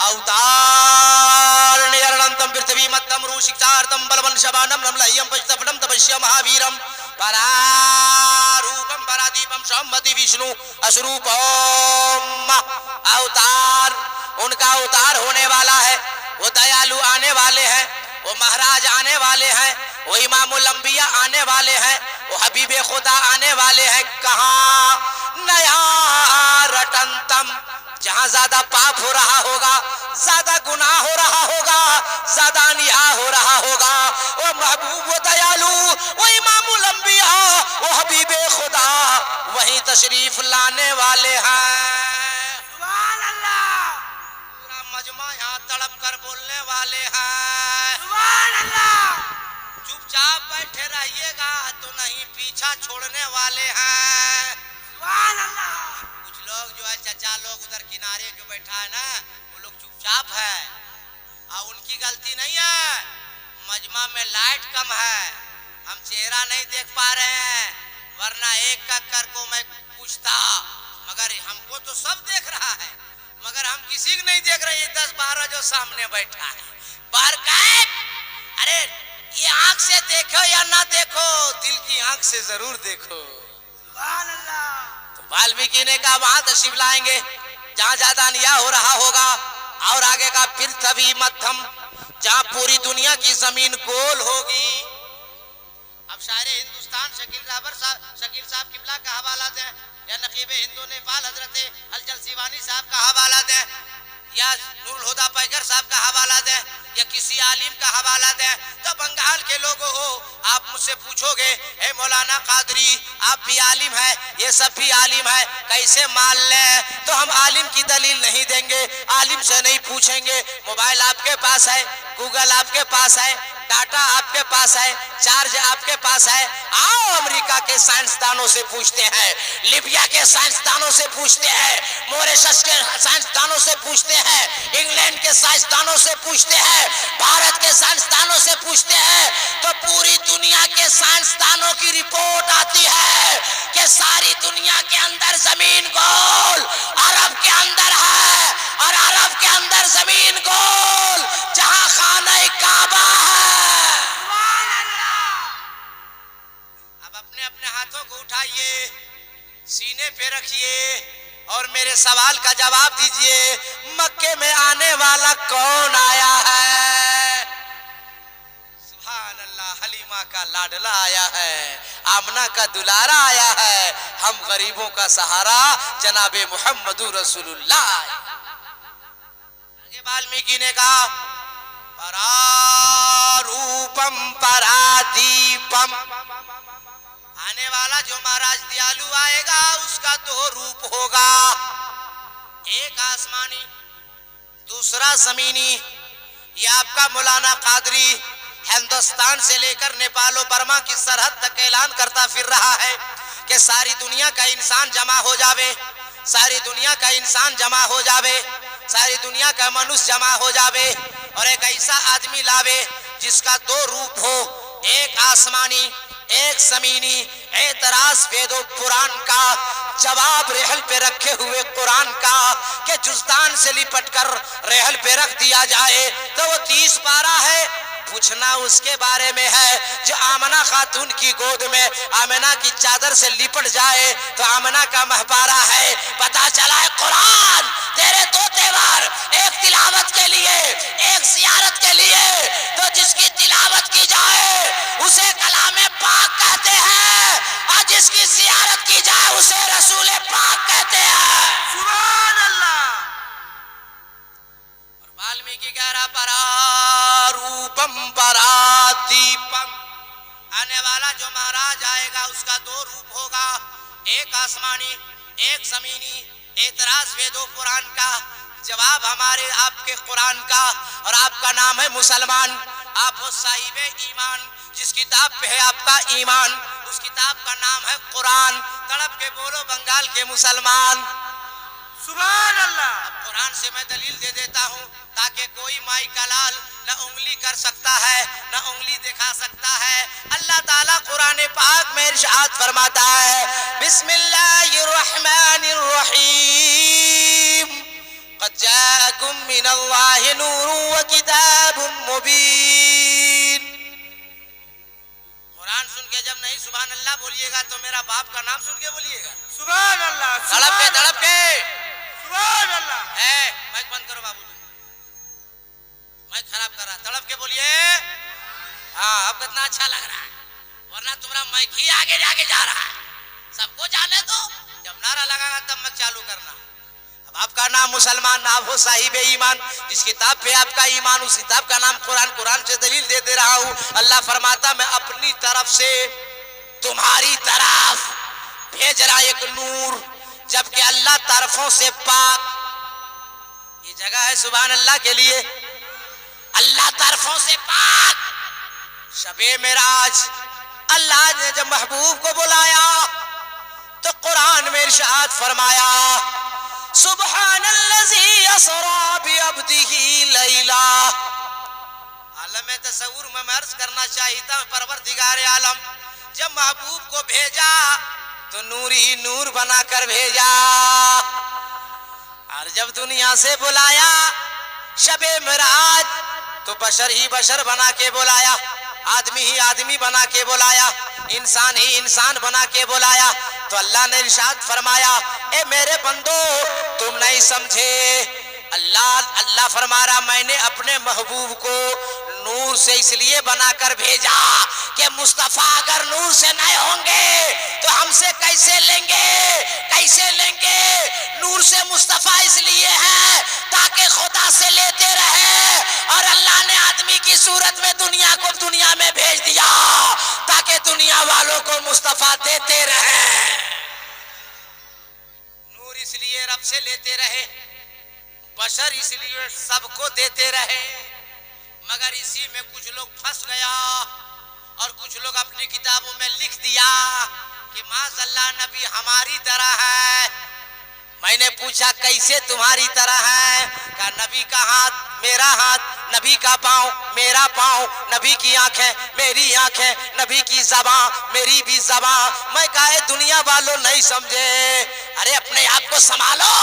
अवतार निरंतम पृथ्वी मत्तम रूषिक्षार्थम बलवन शबानम रमलय्यम पश्चपटम तपस्या महावीरम परारू दीपम परादीपम सोमवती विष्णु अश्रूप ओम अवतार, उनका अवतार होने वाला है। वो दयालु आने वाले हैं, वो महाराज आने वाले हैं, वो इमामुल अंबिया आने वाले हैं, वो हबीबे खुदा आने वाले हैं। कहाँ नया रटनतम, जहां ज्यादा पाप हो रहा होगा, ज्यादा गुनाह हो रहा होगा, ज्यादा अन्याय हो रहा होगा, वो महबूब, वो दयालु, वो इमामुल अंबिया, वो हबीबे खुदा वहीं तशरीफ लाने वाले हैं। सुभान अल्लाह। पूरा मजमा यहाँ तड़प कर बोलने वाले हैं। सुभान अल्लाह। चुपचाप बैठे रहिएगा तो नहीं पीछा छोड़ने वाले हैं। सुभान अल्लाह। लोग जो है चाचा लोग उधर किनारे जो बैठा है ना, वो लोग चुपचाप है और उनकी गलती नहीं है। मजमा में लाइट कम है, हम चेहरा नहीं देख पा रहे हैं, वरना एक कर को मैं पूछता, मगर हमको तो सब देख रहा है, मगर हम किसी को नहीं देख रहे। ये 10-12 जो सामने बैठा है बार कैब, अरे ये आंख से देखो या ना देखो, दिल की आंख से जरूर देखो। सुभान अल्लाह। वाल्मीकि ने कहा वहां तशरीफ लाएंगे जहां ज्यादा अन्याय हो रहा होगा, और आगे का पृथ्वी मध्यम, जहां पूरी दुनिया की जमीन गोल होगी। अब सारे हिंदुस्तान शकील साहब किबला का हवाला दें, या नकीबे हिंदू नेपाल हजरत हलचल सिवानी साहब का हवाला दें, या नूरुल हुदा पैगर साहब का हवाला दें, या किसी आलिम का हवाला दें, तो बंगाल के लोगों हो आप मुझसे पूछोगे, ए मौलाना कादरी आप भी आलिम है, ये सब भी आलिम है, कैसे मान लें? तो हम आलिम की दलील नहीं देंगे, आलिम से नहीं पूछेंगे। मोबाइल आपके पास है, गूगल आपके पास है, डाटा आपके पास है, चार्ज आपके पास है, आओ अमेरिका के साइंसदानों से पूछते हैं, लीबिया के साइंसदानों से पूछते हैं, मॉरिशस के साइंसदानों से पूछते हैं, इंग्लैंड के साइंसदानों से पूछते हैं, भारत के साइंसदानों से पूछते हैं, तो पूरी दुनिया के साइंसदानों की रिपोर्ट आती है कि सारी दुनिया के अंदर जमीन गोल अरब के अंदर है, और अरब के अंदर जमीन गोल जहां खाना काबा है। अब अपने अपने हाथों को उठाइए, सीने पे रखिए और मेरे सवाल का जवाब दीजिए, मक्के में आने वाला कौन आया है? सुभान अल्लाह। हलीमा का लाडला आया है, आमना का दुलारा आया है, हम गरीबों का सहारा जनाबे मुहम्मदुर रसूलुल्लाह। आगे वाल्मीकि ने कहा परारूपम परादीपम, आने वाला जो महाराज दयालु आएगा उसका 2 रूप होगा, एक आसमानी दूसरा जमीनी। ये आपका मौलाना कादरी हिंदुस्तान से लेकर नेपाल और बर्मा की सरहद तक ऐलान करता फिर रहा है कि सारी दुनिया का इंसान जमा हो जावे, सारी दुनिया का इंसान जमा हो जावे, सारी दुनिया का मनुष्य जमा हो जावे, और एक ऐसा आदमी लावे जिसका 2 रूप हो, एक आसमानी एक जमीनी। एतराज वेदो कुरान का, जवाब रेहल पे रखे हुए कुरान का कि जुज़दान से लिपट कर रेहल पे रख दिया जाए तो वो 30 पारा है। पूछना उसके बारे में है जो आमना खातून की गोद में आमना की चादर से लिपट जाए तो आमना का महपारा है। पता चला है कुरान तेरे 2 त्योहार, एक तिलावत के लिए एक जियारत के लिए, तो जिसकी तिलावत की जाए उसे कलामे पाक कहते हैं और जिसकी जियारत की जाए उसे रसूले पाक कहते हैं। सुभान अल्लाह। और वाल्मीकि कह रहा परारूपम परादीपम, आने वाला जो महाराज आएगा उसका 2 रूप होगा, एक आसमानी एक जमीनी। एतराज वेदो कुरान का, जवाब हमारे आपके कुरान का, और आपका नाम है मुसलमान, आप हो साहिबे ईमान, जिस किताब पे है आपका ईमान उस किताब का नाम है कुरान। तड़प के बोलो बंगाल के मुसलमान, सुभान अल्लाह। कुरान से मैं दलील दे देता हूँ ताकि कोई माई का लाल न उंगली कर सकता है न उंगली दिखा सकता है। अल्लाह ताला कुरान पाक में इरशाद फरमाता है, बिस्मिल्लाहिर रहमानिर रहीम, क़द जाअकुम मिनल्लाहि नूरुन व किताबुम मुबीन। कुरान सुन सुन के जब नहीं सुभान अल्लाह बोलिएगा तो मेरा बाप का नाम सुन के बोलिएगा
सुभान अल्लाह,
तड़प के
सुभान
सुभान
अल्लाह।
माइक बंद करो बाबू, माइक खराब कर रहा, तड़प के बोलिए। हाँ अब कितना अच्छा लग रहा है, वरना तुम्हारा माइक ही आगे जाके जा रहा है। सबको जाने दो, जब नारा लगागा तब मत चालू करना। अब आपका नाम मुसलमान ना हो साहिब ईमान, जिस किताब पे आपका ईमान उस किताब का नाम कुरान, कुरान से दलील दे दे रहा हूँ। अल्लाह फरमाता मैं अपनी तरफ से तुम्हारी तरफ भेज रहा एक नूर, जबकि अल्लाह तरफों से पाक। ये जगह है सुभान अल्लाह के लिए, अल्लाह तरफों से पाक। शबे मेराज अल्लाह ने जब महबूब को बुलाया तो कुरान में इरशाद फरमाया सुब्हानल्लज़ी असरा बिअब्दिही लैला। आलम तसव्वुर में अर्ज करना चाहता हूं, परवरदिगार आलम जब महबूब को भेजा तो नूर ही नूर बनाकर भेजा, और जब दुनिया से बुलाया शबे मेराज तो बशर ही बशर बना के बुलाया, आदमी ही आदमी बना के बुलाया, इंसान ही इंसान बना के बुलाया। तो अल्लाह ने इरशाद फरमाया ए मेरे बंदो तुम नहीं समझे, अल्लाह फरमा रहा मैंने अपने महबूब को नूर से इसलिए बनाकर भेजा कि मुस्तफा अगर नूर से नहीं होंगे तो हमसे कैसे लेंगे, कैसे लेंगे। नूर से मुस्तफा इसलिए है ताकि खुदा से लेते रहे, और अल्लाह ने आदमी की सूरत में दुनिया को दुनिया में भेज दिया ताकि दुनिया वालों को मुस्तफा देते रहे। नूर इसलिए रब से लेते रहे, बशर इसलिए सबको देते रहे, मगर इसी में कुछ लोग फंस गया और कुछ लोग अपनी किताबों में लिख दिया कि माज़अल्लाह नबी हमारी तरह है। मैंने पूछा कैसे तुम्हारी तरह है? कहा नबी का हाथ मेरा हाथ, नबी का पाँव मेरा पाँव, नबी की आंखें मेरी आंखें, नबी की ज़बान मेरी भी ज़बान। मैं कहा दुनिया वालों नहीं समझे, अरे अपने आप को संभालो।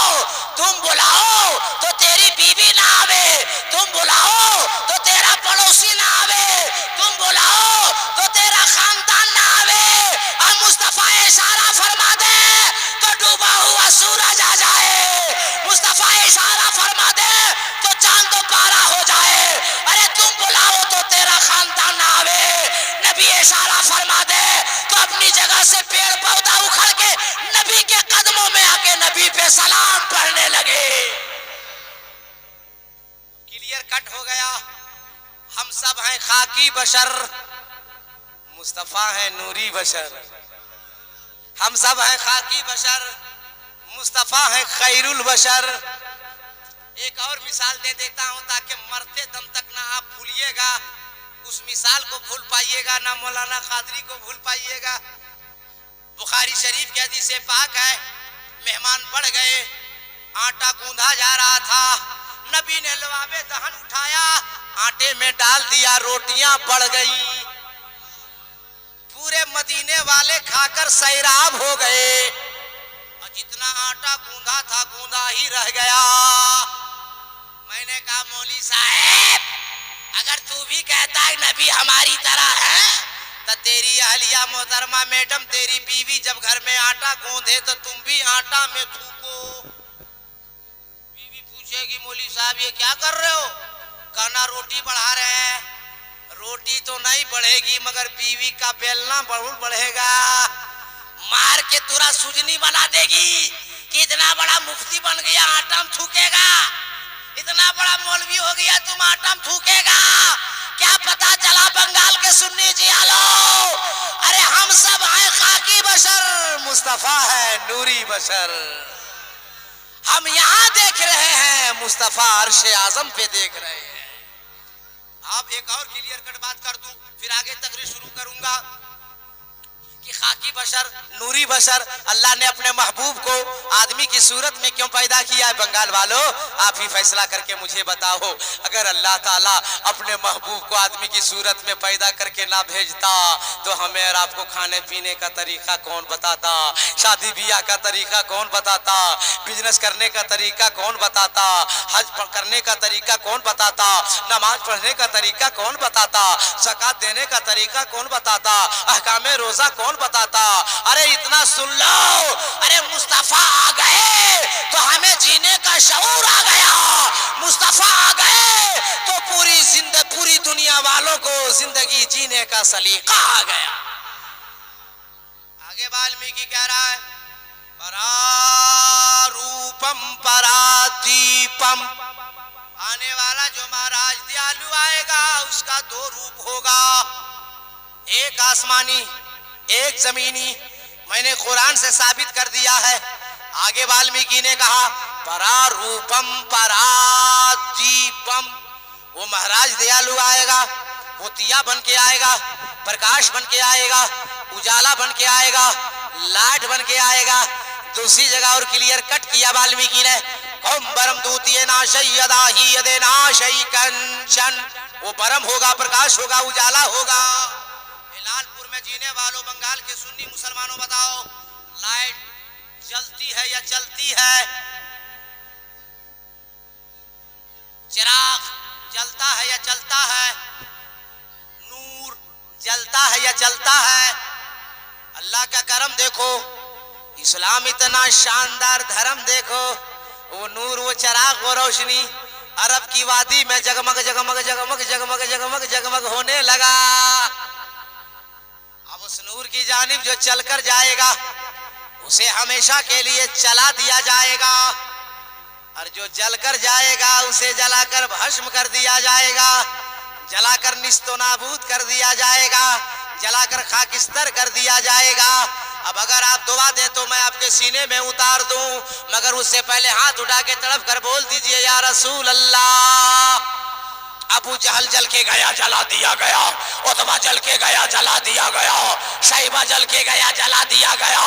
तुम बुलाओ तो तेरी बीवी ना आवे, तुम बुलाओ तो तेरा पड़ोसी ना आवे, तुम बुलाओ तो तेरा खानदान ना आवे, और मुस्तफा इशारा फरमा दे तो डूबा हुआ सूरज आ जाए, मुस्तफा इशारा फरमा दे तो चांद पारा हो जाए। अरे तुम बुलाओ तो तेरा खानदान ना आवे, नबी इशारा फरमा दे तो अपनी जगह से पेड़ पौधा उखड़ के नबी के कदमों में आके नबी पे सलाम पढ़ने लगे। क्लियर कट हो गया, हम सब हैं खाकी बशर, मुस्तफा है नूरी बशर। हम सब हैं खाकी बशर, मुस्तफा है खैरुल बशर। एक और मिसाल दे देता हूं ताकि मरते दम तक ना आप भूलिएगा, उस मिसाल को भूल पाइएगा ना मौलाना कादरी को भूल पाइएगा। बुखारी शरीफ के हदीस पाक है, मेहमान बढ़ गए, आटा गूंधा जा रहा था, नबी ने लवाबे दहन उठाया, आटे में डाल दिया, रोटियां बढ़ गई। पूरे मदीने वाले खाकर सैराब हो गए, और जितना आटा गूंधा था गूंधा ही रह गया। मैंने कहा मौली साहब अगर तू भी कहता है नबी हमारी तरह है तो तेरी अहलिया मोहतरमा मैडम तेरी बीवी जब घर में आटा गूंधे तो तुम भी आटा में थूको। बीवी पूछेगी मौली साहब ये क्या कर रहे हो? कहना रोटी बढ़ा रहे हैं। रोटी तो नहीं बढ़ेगी मगर बीवी का बेलना जरूर बढ़ेगा, मार के तुरा सुजनी बना देगी कि इतना बड़ा मुफ्ती बन गया आटा में थूकेगा, इतना बड़ा मौलवी हो गया तुम आटा में थूकेगा। क्या पता चला बंगाल के सुन्नी जी आलो। अरे हम सब हैं खाकी बशर, मुस्तफा है नूरी बशर। हम यहाँ देख रहे हैं, मुस्तफा अर्शे आजम पे देख रहे हैं। आप एक और क्लियर कट बात कर दूं फिर आगे तकरीर शुरू करूंगा। कि खाकी बशर, नूरी बशर अल्लाह ने अपने महबूब को आदमी की सूरत में क्यों पैदा किया है? बंगाल वालों, आप ही फैसला करके मुझे बताओ। अगर अल्लाह ताला अपने महबूब को आदमी की सूरत में पैदा करके ना भेजता तो हमें और आपको खाने पीने का तरीका कौन बताता? शादी ब्याह का तरीका कौन बताता? बिजनेस करने का तरीका कौन बताता? हज करने का तरीका कौन बताता? नमाज पढ़ने का तरीका कौन बताता? ज़कात देने का तरीका कौन बताता? अहकामे रोजा कौन बताता? अरे इतना सुन लो, अरे मुस्तफा आ गए तो हमें जीने का शऊर आ गया। मुस्तफा आ गए तो पूरी दुनिया वालों को जिंदगी जीने का सलीका आ गया। आगे वाल्मीकि कह रहा है, परारूपम परादीपम, आने वाला जो महाराज दयालु आएगा उसका दो रूप होगा, एक आसमानी एक जमीनी। मैंने कुरान से साबित कर दिया है। आगे वाल्मीकि ने कहा परारूपम परादीपम, वो महाराज दयालु आएगा, वो दिया बन के आएगा, प्रकाश बन के आएगा, उजाला बन के आएगा, लाइट बन के आएगा। दूसरी जगह और क्लियर कट किया वाल्मीकि ने, ओम परम दूतीय नाशयदाही यदे नाशय कंचन, वो परम होगा, प्रकाश होगा, उजाला होगा। लालपुर में जीने वालों, बंगाल के सुन्नी मुसलमानों, बताओ लाइट जलती है या चलती है? चिराग जलता है या चलता है? नूर जलता है या चलता है? अल्लाह का करम देखो, इस्लाम इतना शानदार धर्म देखो, वो नूर, वो चिराग, वो रोशनी अरब की वादी में जगमग जगमग जगमग जगमग जगमग जगमग होने लगा। अब उस नूर की जानिब जो चलकर जाएगा उसे हमेशा के लिए चला दिया जाएगा, और जो जलकर जाएगा उसे जलाकर भस्म कर दिया जाएगा, जलाकर निस्तो नाबूद कर दिया जाएगा, जलाकर खाकिस्तर कर दिया जाएगा। अब अगर आप दुआ दे तो मैं आपके सीने में उतार दूं, मगर उससे पहले हाथ उठा के तड़प कर बोल दीजिए या रसूल अल्लाह। अबू जहल जल के गया, जला दिया गया। उतबा जल के गया, जला दिया गया। शैबा जल के गया, जला दिया गया।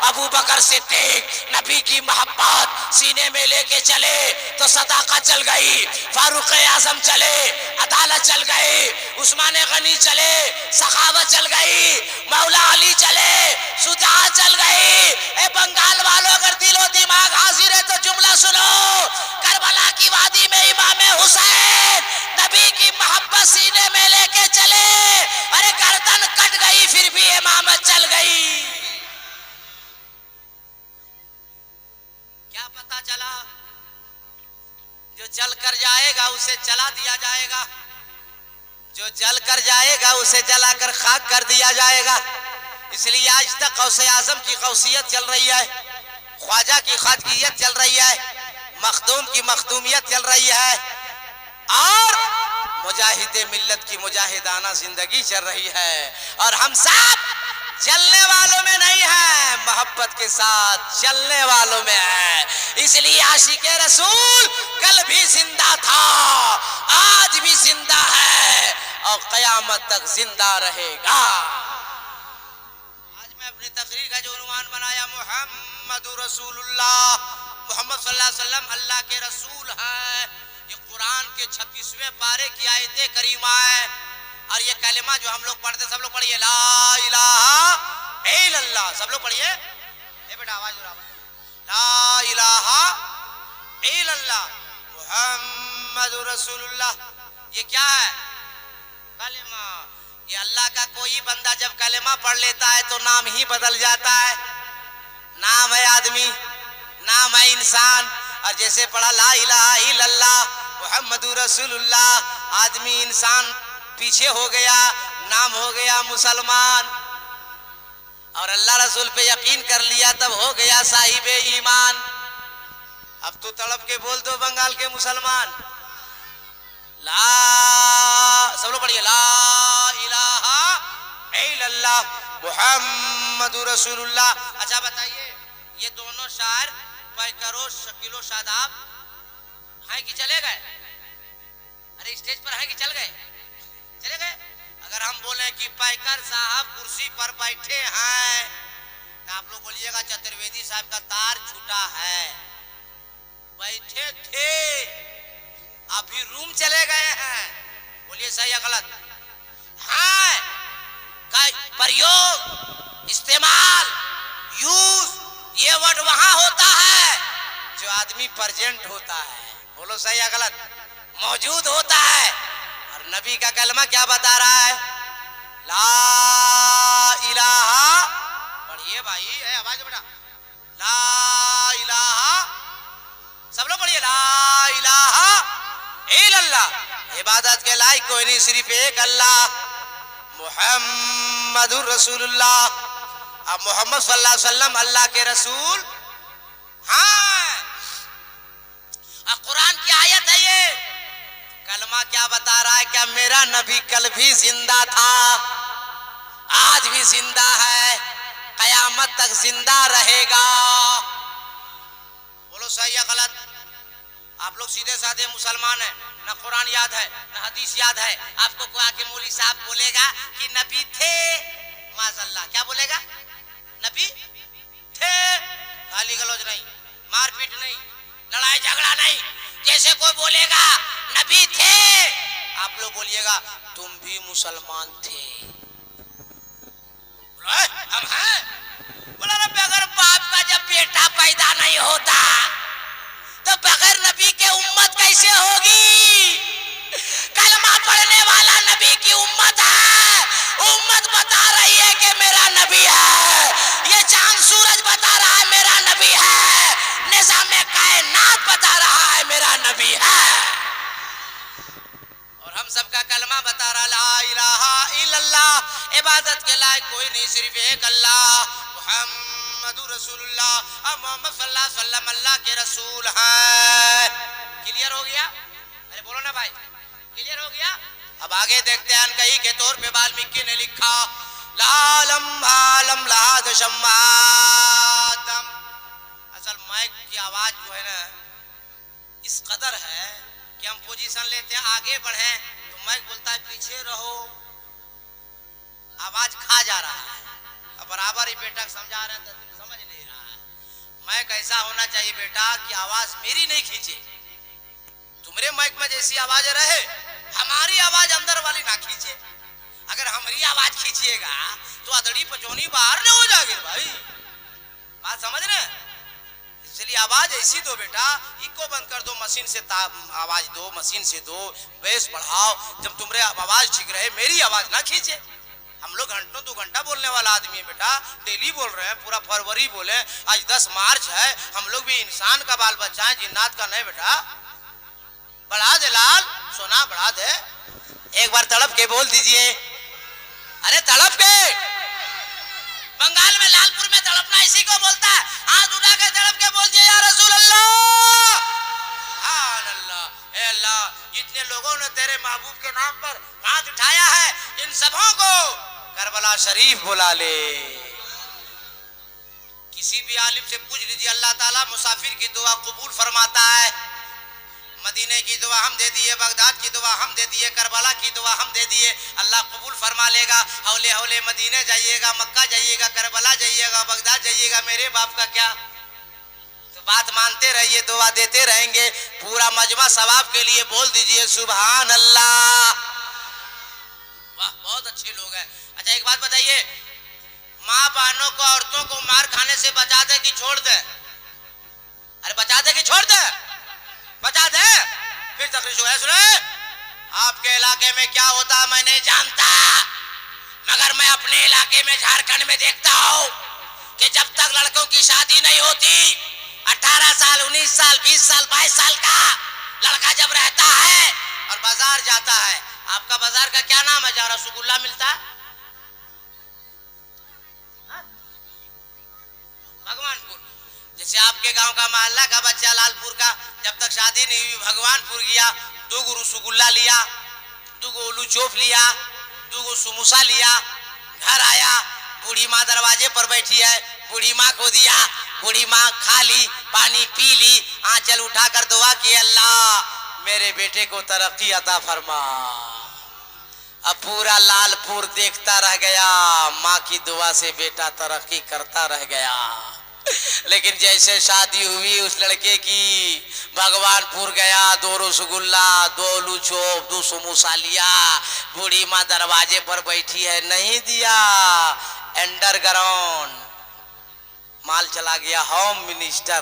अबू बकर सिद्दीक नबी की मोहब्बत सीने में लेके चले तो सदाकत चल गई। फारूक आजम चले, अदालत चल गई। उस्मान गनी चले, सखावत चल गई। मौला अली चले, सुजात चल गई। ए बंगाल वालों, अगर दिलो दिमाग हाजिर है तो जुमला सुनो। करबला की वादी में इमाम हुसैन नबी की मोहब्बत सीने में लेके चले, अरे गर्दन कट गई फिर भी इमामत चल गई। क्या पता चला? जो जल कर जाएगा उसे जला दिया जाएगा, जो जल कर जाएगा उसे जलाकर खाक कर दिया जाएगा। इसलिए आज तक गौसे आजम की गौसियत चल रही है, ख्वाजा की ख्वाजगियत चल रही है, मखदूम की मखदूमियत चल रही है, और मुजाहिदे मिल्लत की मुजाहिदाना जिंदगी चल रही है। और हम सब जलने वालों में नहीं है, मोहब्बत के साथ चलने वालों में है। इसलिए आशिके रसूल कल भी जिंदा था, आज भी जिंदा है और कयामत तक जिंदा रहेगा। आज मैं अपनी तकरीर का जो उन्वान बनाया, मुहम्मदुर रसूलुल्लाह, मोहम्मद सल्लल्लाहु अलैहि वसल्लम अल्लाह के रसूल हैं। ये कुरान के 26वें पारे की आयत करीमा है। और ये कलिमा जो हम लोग पढ़ते, सब लोग पढ़िए ला इलाहा इल्लल्लाह, सब लोग पढ़िए। ए बेटा आवाज उड़ा, ला इलाहा इल्लल्लाह मुहम्मदुर रसूलुल्लाह। ये क्या है? कलिमा। ये अल्लाह का कोई बंदा जब कलिमा पढ़ लेता है तो नाम ही बदल जाता है। नाम है आदमी, नाम है इंसान। और जैसे पढ़ा ला इलाहा इल्लल्लाह मुहम्मदुर रसूलुल्लाह, आदमी इंसान पीछे हो गया, नाम हो गया मुसलमान। और अल्लाह रसूल पे यकीन कर लिया तब हो गया साहिबे ईमान। अब तो तड़प के बोल दो बंगाल के मुसलमान, ला, सब लोग पढ़िए ला इलाहा इल्लल्लाह मुहम्मदुर रसूलुल्लाह। अच्छा बताइए, ये दोनों शायर पैकरो शकीलो शादाब हैं कि चले गए? अरे स्टेज पर हैं कि चल गए? चले गए। अगर हम बोले कि पैकर साहब कुर्सी पर बैठे हैं तो आप लोग बोलिएगा चतुर्वेदी साहब का तार छूटा है। बैठे थे, अभी रूम चले गए हैं। बोलिए सही या गलत? हाँ, का प्रयोग, इस्तेमाल, यूज ये वर्ड वहां होता है जो आदमी प्रेजेंट होता है। बोलो सही या गलत? मौजूद होता है। और नबी का कलमा क्या बता रहा है? ला इलाहा, पढ़िए भाई, है आवाज बेटा, ला इलाहा, सब लोग पढ़िए, ला इलाहा इल्लल्लाह, इबादत के लायक कोई नहीं सिर्फ एक अल्लाह, मुहम्मदुर रसूलुल्लाह, अब मोहम्मद सल्लल्लाहु अलैहि वसल्लम अल्लाह के रसूल। हाँ, अब कुरान की आयत है ये। कलमा क्या बता रहा है? क्या मेरा नबी कल भी जिंदा था, आज भी जिंदा है, कयामत तक जिंदा रहेगा। बोलो सही या गलत? आप लोग सीधे साधे मुसलमान हैं, ना कुरान याद है ना हदीस याद है। आपको कोई आके मौलवी साहब बोलेगा कि नबी थे, माज़अल्लाह क्या बोलेगा? नबी थे। गाली गलौज नहीं, मारपीट नहीं, लड़ाई झगड़ा नहीं। जैसे कोई बोलेगा नबी थे, आप लोग बोलिएगा तुम भी मुसलमान थे। हम हैं। बोला ना, बगैर बाप का जब बेटा पैदा नहीं होता तो बगैर नबी के उम्मत कैसे होगी? कलमा पढ़ने वाला नबी की उम्मत है। उम्मत बता रही है कि मेरा नबी है। ये चांद सूरज बता रहा है मेरा नबी है। निज़ाम कायनात बता रहा है मेरा नबी है। और हम सबका कलमा बता रहा, ला इलाहा इल्लल्लाह, इबादत के लायक कोई नहीं सिर्फ एक अल्लाह, मुहम्मदुर रसूलुल्लाह, मोहम्मद सल्लल्लाहु अलैहि वसल्लम अल्लाह के रसूल हैं। क्लियर हो गया? अरे बोलो ना भाई, क्लियर हो गया? अब आगे देखते हैं। कहीं के तौर पे वाल्मीकि ने लिखा, लालम आलम लाद शम्मादम। असल माइक की आवाज जो है ना इस कदर है कि हम पोजीशन लेते हैं, आगे बढ़े तो माइक बोलता है पीछे रहो, आवाज खा जा रहा है। अब बराबर ही बेटा समझा रहे हैं तो समझ नहीं रहा है। माइक ऐसा होना चाहिए बेटा कि आवाज मेरी नहीं खींचे, तुम्हारे माइक में जैसी आवाज रहे, हमारी आवाज अंदर वाली ना खींचे। अगर हमारी आवाज खींचिएगा तो अदड़ी पचौनी बाहर न हो जाएगी भाई, बात समझ रहे? इसलिए आवाज ऐसी दो बेटा, इको बंद कर दो, मशीन से आवाज दो, मशीन से दो, बेस बढ़ाओ, जब तुम्हारे आवाज ठीक रहे, मेरी आवाज ना खींचे। हम लोग घंटों 2 घंटा बोलने वाला आदमी है बेटा, डेली बोल रहे हैं, पूरा फरवरी बोले, आज 10 मार्च है। हम लोग भी इंसान का बाल बच्चा है, जिन्नात का नहीं बेटा। बढ़ा दे लाल सोना, बढ़ा दे, एक बार तड़प के बोल दीजिए। अरे तड़प के, बंगाल में लालपुर में तड़पना इसी को बोलता है। हाथ उठा के तड़प के बोल दिए, या रसूल अल्लाह, अल्लाह, ए अल्लाह, जितने लोगों ने तेरे महबूब के नाम पर हाथ उठाया है, इन सबों को करबला शरीफ बुला ले। किसी भी आलिम से पूछ लीजिए, अल्लाह ताला मुसाफिर की दुआ कबूल फरमाता है। मदीने की दुआ हम दे दिए, बगदाद की दुआ हम दे दिए, करबला की दुआ हम दे दिए, अल्लाह कबूल फरमा लेगा। हौले हौले मदीने जाइएगा, मक्का जाइएगा, करबला जाइएगा, बगदाद जाइएगा, मेरे बाप का क्या? तो बात मानते रहिए, दुआ देते रहेंगे। पूरा मजमा सवाब के लिए बोल दीजिए सुभान अल्लाह। वाह, बहुत अच्छे लोग हैं। अच्छा एक बात बताइए, माँ बहनों को, औरतों को मार खाने से बचा दे कि छोड़ दे? अरे बचा दे कि छोड़ दे? बचा दे। फिर तकलीफ है। सुने, आपके इलाके में क्या होता है मैं नहीं जानता, मगर मैं अपने इलाके में झारखंड में देखता हूँ कि जब तक लड़कों की शादी नहीं होती, 18 साल 19 साल 20 साल 22 साल का लड़का जब रहता है और बाजार जाता है, आपका बाजार का क्या नाम है जहाँ रसगुल्ला मिलता है? भगवानपुर। जैसे आपके गांव का मोहल्ला का बच्चा लालपुर का जब तक शादी नहीं हुई भगवानपुर गया, 2 रसगुल्ला लिया, 2 उल्लू चोप लिया, 2 समोसा लिया, घर आया, बूढ़ी माँ दरवाजे पर बैठी है, बूढ़ी माँ को दिया, बूढ़ी माँ खा ली, पानी पी ली, आंचल उठाकर दुआ की, अल्लाह मेरे बेटे को तरक्की अता फरमा, अब पूरा लालपुर देखता रह गया, माँ की दुआ से बेटा तरक्की करता रह गया। लेकिन जैसे शादी हुई उस लड़के की, भगवानपुर गया, 2 रसगुल्ला, 2 आलू चॉप, 2 समोसा लिया। बूढ़ी माँ दरवाजे पर बैठी है, नहीं दिया। अंडरग्राउंड माल चला गया होम मिनिस्टर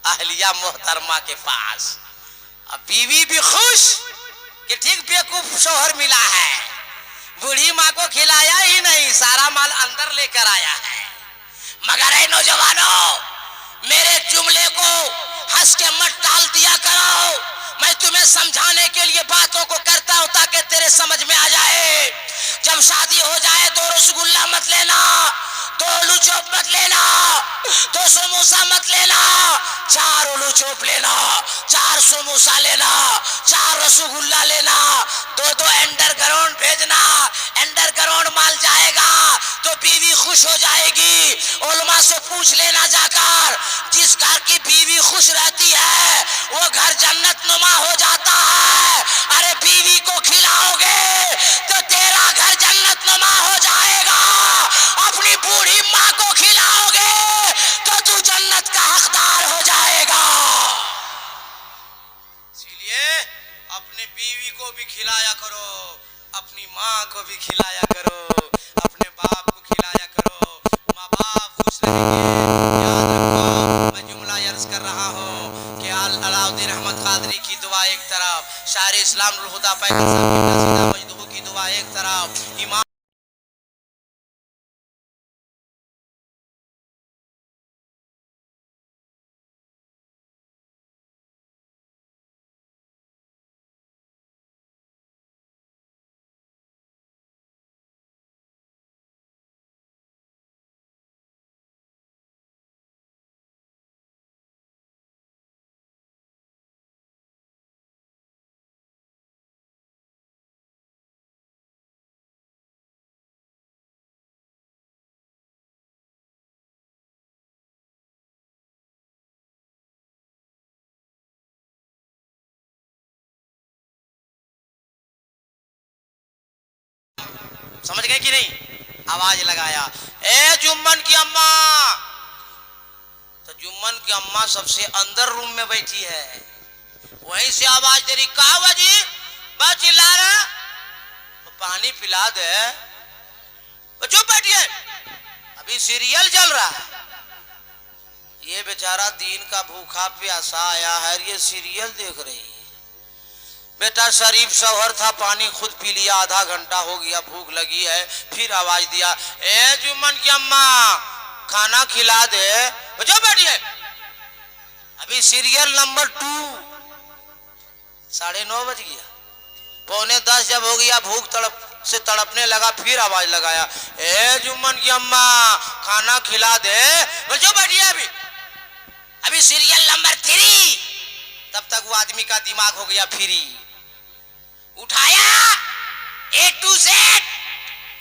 अहलिया मोहतरमा के पास। अब बीवी भी खुश कि ठीक बेवकूफ शौहर मिला है, बूढ़ी माँ को खिलाया ही नहीं, सारा माल अंदर लेकर आया है। मगर ऐ नौजवानों, मेरे जुमले को हंस के मत टाल दिया करो। मैं तुम्हें समझाने के लिए बातों को करता हूं ताकि तेरे समझ में आ जाए। जब शादी हो जाए 2 रसगुल्ला मत लेना, 2 आलू चॉप मत लेना, 2 समोसा मत लेना, 4 आलू चॉप लेना, 4 समोसा लेना, 4 रसगुल्ला लेना, 2-2 अंडरग्राउंड भेजना। अंडरग्राउंड माल जाएगा तो बीवी खुश हो जाएगी। उलमा से पूछ लेना जाकर, जिस घर की बीवी खुश रहती है वो घर जन्नत नुमा हो जाता है। अरे बीवी को खिलाओगे तो तेरा घर जन्नत नुमा हो जाएगा, अपनी बूढ़ी माँ को खिलाओगे तो तू जन्नत का हकदार हो जाएगा। इसीलिए अपने बीवी को भी खिलाया करो, अपनी माँ को भी खिलाया करो, अपने बाप को खिलाया करो, माँ बाप खुश रहेंगे। याद रखो, मैं जुमला अर्ज कर रहा हूँ कि अलाउद्दीन अहमद कादरी की दुआ एक तरफ, शायर इस्लाम रुल हुदा पैगंबर साहब की दुआ एक तरफ, इमाम समझ गए कि नहीं? आवाज लगाया, ए जुम्मन की अम्मा। तो जुम्मन की अम्मा सबसे अंदर रूम में बैठी है, वहीं से आवाज दे रही, कहा बाजी बस चिल्ला रहा, तो पानी पिला दे। चुप बैठिए, अभी सीरियल चल रहा है। ये बेचारा दिन का भूखा प्यासा आया है, ये सीरियल देख रही है। बेटा शरीफ शौहर था, पानी खुद पी लिया, आधा घंटा हो गया, भूख लगी है। फिर आवाज दिया, ए जुम्मन की अम्मा खाना खिला दे। जो बैठिए, अभी सीरियल नंबर 2, 9:30 बज गया, 9:45 जब हो गया, भूख तड़प से तड़पने लगा, फिर आवाज लगाया, ए जुम्मन की अम्मा खाना खिला दे। जो बैठिए, अभी सीरियल नंबर 3। तब तक वो आदमी का दिमाग हो गया फ्री, उठाया A to Z,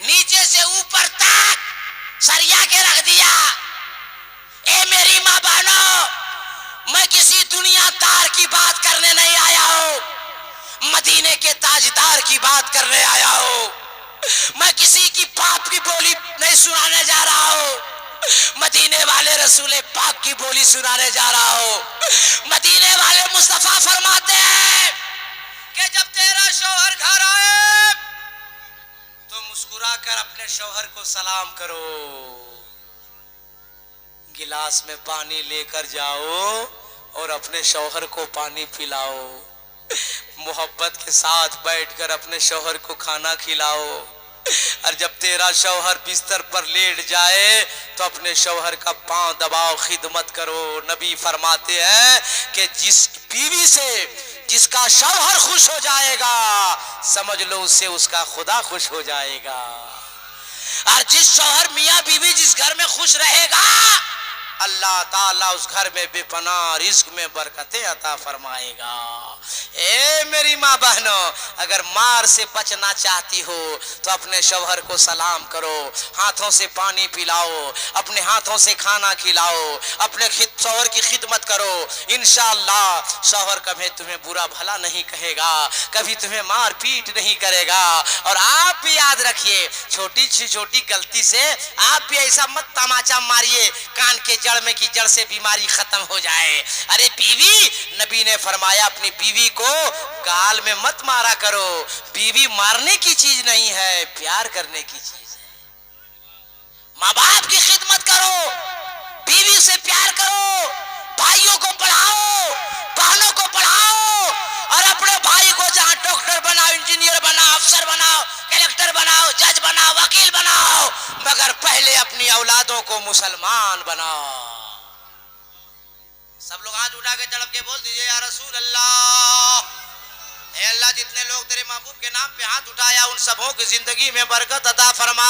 नीचे से ऊपर तक सरिया के रख दिया। ए मेरी माँ बहनों, मैं किसी दुनियादार की बात करने नहीं आया हूँ, मदीने के ताजदार की बात करने आया हूँ। मैं किसी की बाप की बोली नहीं सुनाने जा रहा हूँ, मदीने वाले रसूले पाक की बोली सुनाने जा रहा हूँ। मदीने वाले मुस्तफा फरमाते हैं कि जब तेरा शौहर घर आए तो मुस्कुरा कर अपने शौहर को सलाम करो, गिलास में पानी लेकर जाओ और अपने शौहर को पानी पिलाओ, मोहब्बत के साथ बैठकर अपने शौहर को खाना खिलाओ। और जब तेरा शौहर बिस्तर पर लेट जाए तो अपने शौहर का पांव दबाओ, खिदमत करो। नबी फरमाते हैं कि जिस बीवी से जिसका शौहर खुश हो जाएगा, समझ लो उससे उसका खुदा खुश हो जाएगा। और जिस शौहर मियाँ बीवी जिस घर में खुश रहेगा, अल्लाह ताला उस घर में बेपनाह रिज्क में बरकतें अता फरमाएगा। ए मेरी माँ बहनों, अगर मार से बचना चाहती हो तो अपने शौहर को सलाम करो, हाथों से पानी पिलाओ, अपने हाथों से खाना खिलाओ, अपने शौहर की खिदमत करो। इंशाअल्लाह शौहर कभी तुम्हें बुरा भला नहीं कहेगा, कभी तुम्हें मार पीट नहीं करेगा। और आप भी याद रखिए, छोटी सी छोटी गलती से आप भी ऐसा मत तमाचा मारिए कान के जड़ में कि जड़ से बीमारी खत्म हो जाए। अरे बीवी, नबी ने फरमाया अपनी बीवी को गाल में मत मारा करो। बीवी मारने की चीज नहीं है, प्यार करने की चीज है। माँ बाप की खिदमत करो, बीवी से प्यार करो, भाइयों को पढ़ाओ, बहनों को पढ़ाओ, और अपने भाई को जहां डॉक्टर बनाओ, इंजीनियर बनाओ, अफसर बनाओ, कलेक्टर बनाओ, जज बनाओ, वकील बनाओ, मगर पहले अपनी औलादों को मुसलमान बनाओ। सब लोग हाथ उठा के तड़प के बोल दीजिए या रसूल अल्लाह। ए अल्लाह, जितने लोग तेरे महबूब के नाम पे हाथ उठाया उन सबों की जिंदगी में बरकत अता फरमा।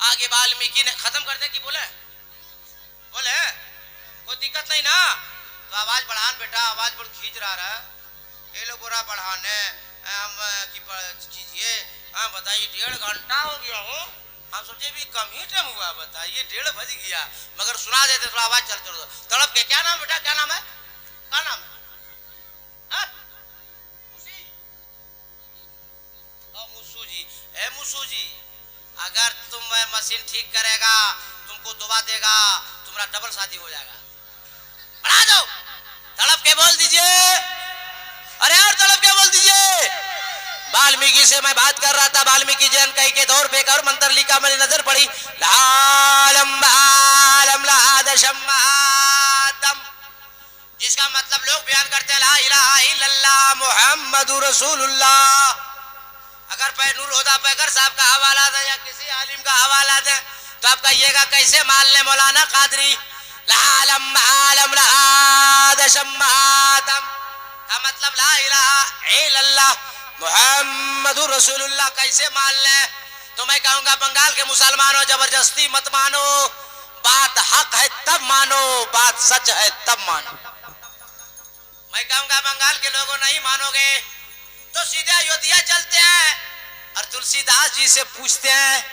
आगे वाल्मीकि ने खत्म कर दे कि बोले बोले कोई दिक्कत नहीं ना, तो आवाज बढ़ान बेटा, आवाज बहुत खींच रहा है। ये लोग बुरा बढ़ाने हम कीजिए। हाँ बताइए, 1.5 घंटा हो गया हो, हम सोचे भी कम ही टाइम हुआ, बताइए 1:30 बज गया, मगर सुना देते थोड़ा आवाज चल दो तड़प के। क्या नाम बेटा, क्या नाम है, क्या नाम है? मुसू जी। ए मुसू जी, अगर तुम मशीन ठीक करेगा, तुमको दुआ देगा, तुम्हारा डबल शादी हो जाएगा। बढ़ा दो, तड़प के बोल दीजिए। अरे और तड़प के बोल दीजिए। वाल्मीकि से मैं बात कर रहा था, वाल्मीकि जैन कई के दौर पे कर मंत्र लिखा, मेरी नजर पड़ी लालम बालम लादशम आदम, जिसका मतलब लोग बयान करते हैं ला इलाहा इल्लल्लाह मुहम्मदुर रसूलुल्लाह। अगर पैनूर होदा पैकर साहब का हवाला दे या किसी आलिम का हवाला दे तो आप कहिएगा कैसे मान ले मौलाना कादरी, लालम आलम लादशम आदम का मतलब ला इलाहा इल्लल्लाह मुहम्मदुर रसूलुल्लाह कैसे मान ले? तो मैं कहूंगा बंगाल के मुसलमानों, जबरदस्ती मत मानो, बात हक है तब मानो, बात सच है तब मानो। मैं कहूंगा बंगाल के लोगों नहीं मानोगे तो सीधे अयोध्या चलते हैं और तुलसीदास जी से पूछते हैं,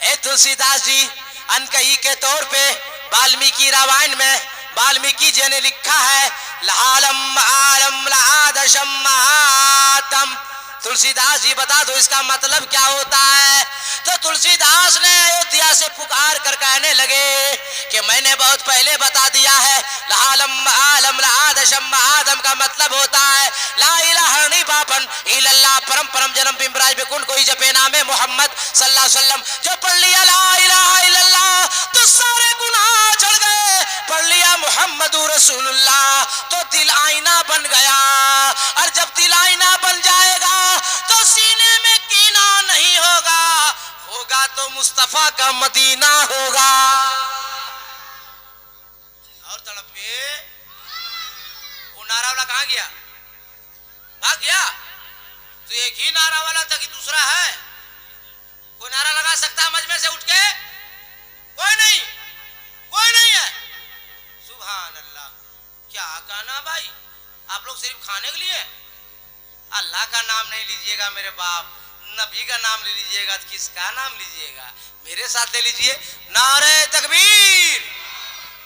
ए तुलसीदास जी, अनकही के तौर पे वाल्मीकि रामायण में वाल्मीकि जी ने लिखा है लालम आलम लादशम आतम, तुलसीदास जी बता दो इसका मतलब क्या होता है? तो तुलसीदास ने अयोध्या से पुकार कर कहने लगे कि मैंने बहुत पहले बता दिया है, लालम आलम लादशम आदम का मतलब होता है ला इलाहा नहीं बापन इल्लल्लाह परम परम जन्म बिम्बराज बिकुल कोई जपे नामे मोहम्मद सल्लल्लाहु अलैहि वसल्लम। जो पढ़ लिया ला इलाहा इल्लल्लाह तो सारे गुनाह झड़ गए, पढ़ लिया मुहम्मदुर रसूलुल्लाह तो दिल आईना बन गया, और जब दिल आईना बन जाएगा तो सीने में कीना नहीं होगा, होगा तो मुस्तफा का मदीना होगा। और तड़प के वो नारा वाला कहां गया, भाग गया? तो एक ही नारा वाला था कि दूसरा है? कोई नारा लगा सकता है मजमे से उठ के? कोई नहीं, कोई नहीं है। सुभान अल्लाह, क्या कहना भाई, आप लोग सिर्फ खाने के लिए? अल्लाह का नाम नहीं लीजिएगा मेरे बाप, नबी का नाम ले लीजिएगा, तो किसका नाम लीजिएगा? मेरे साथ ले लीजिए, नारे तकबीर,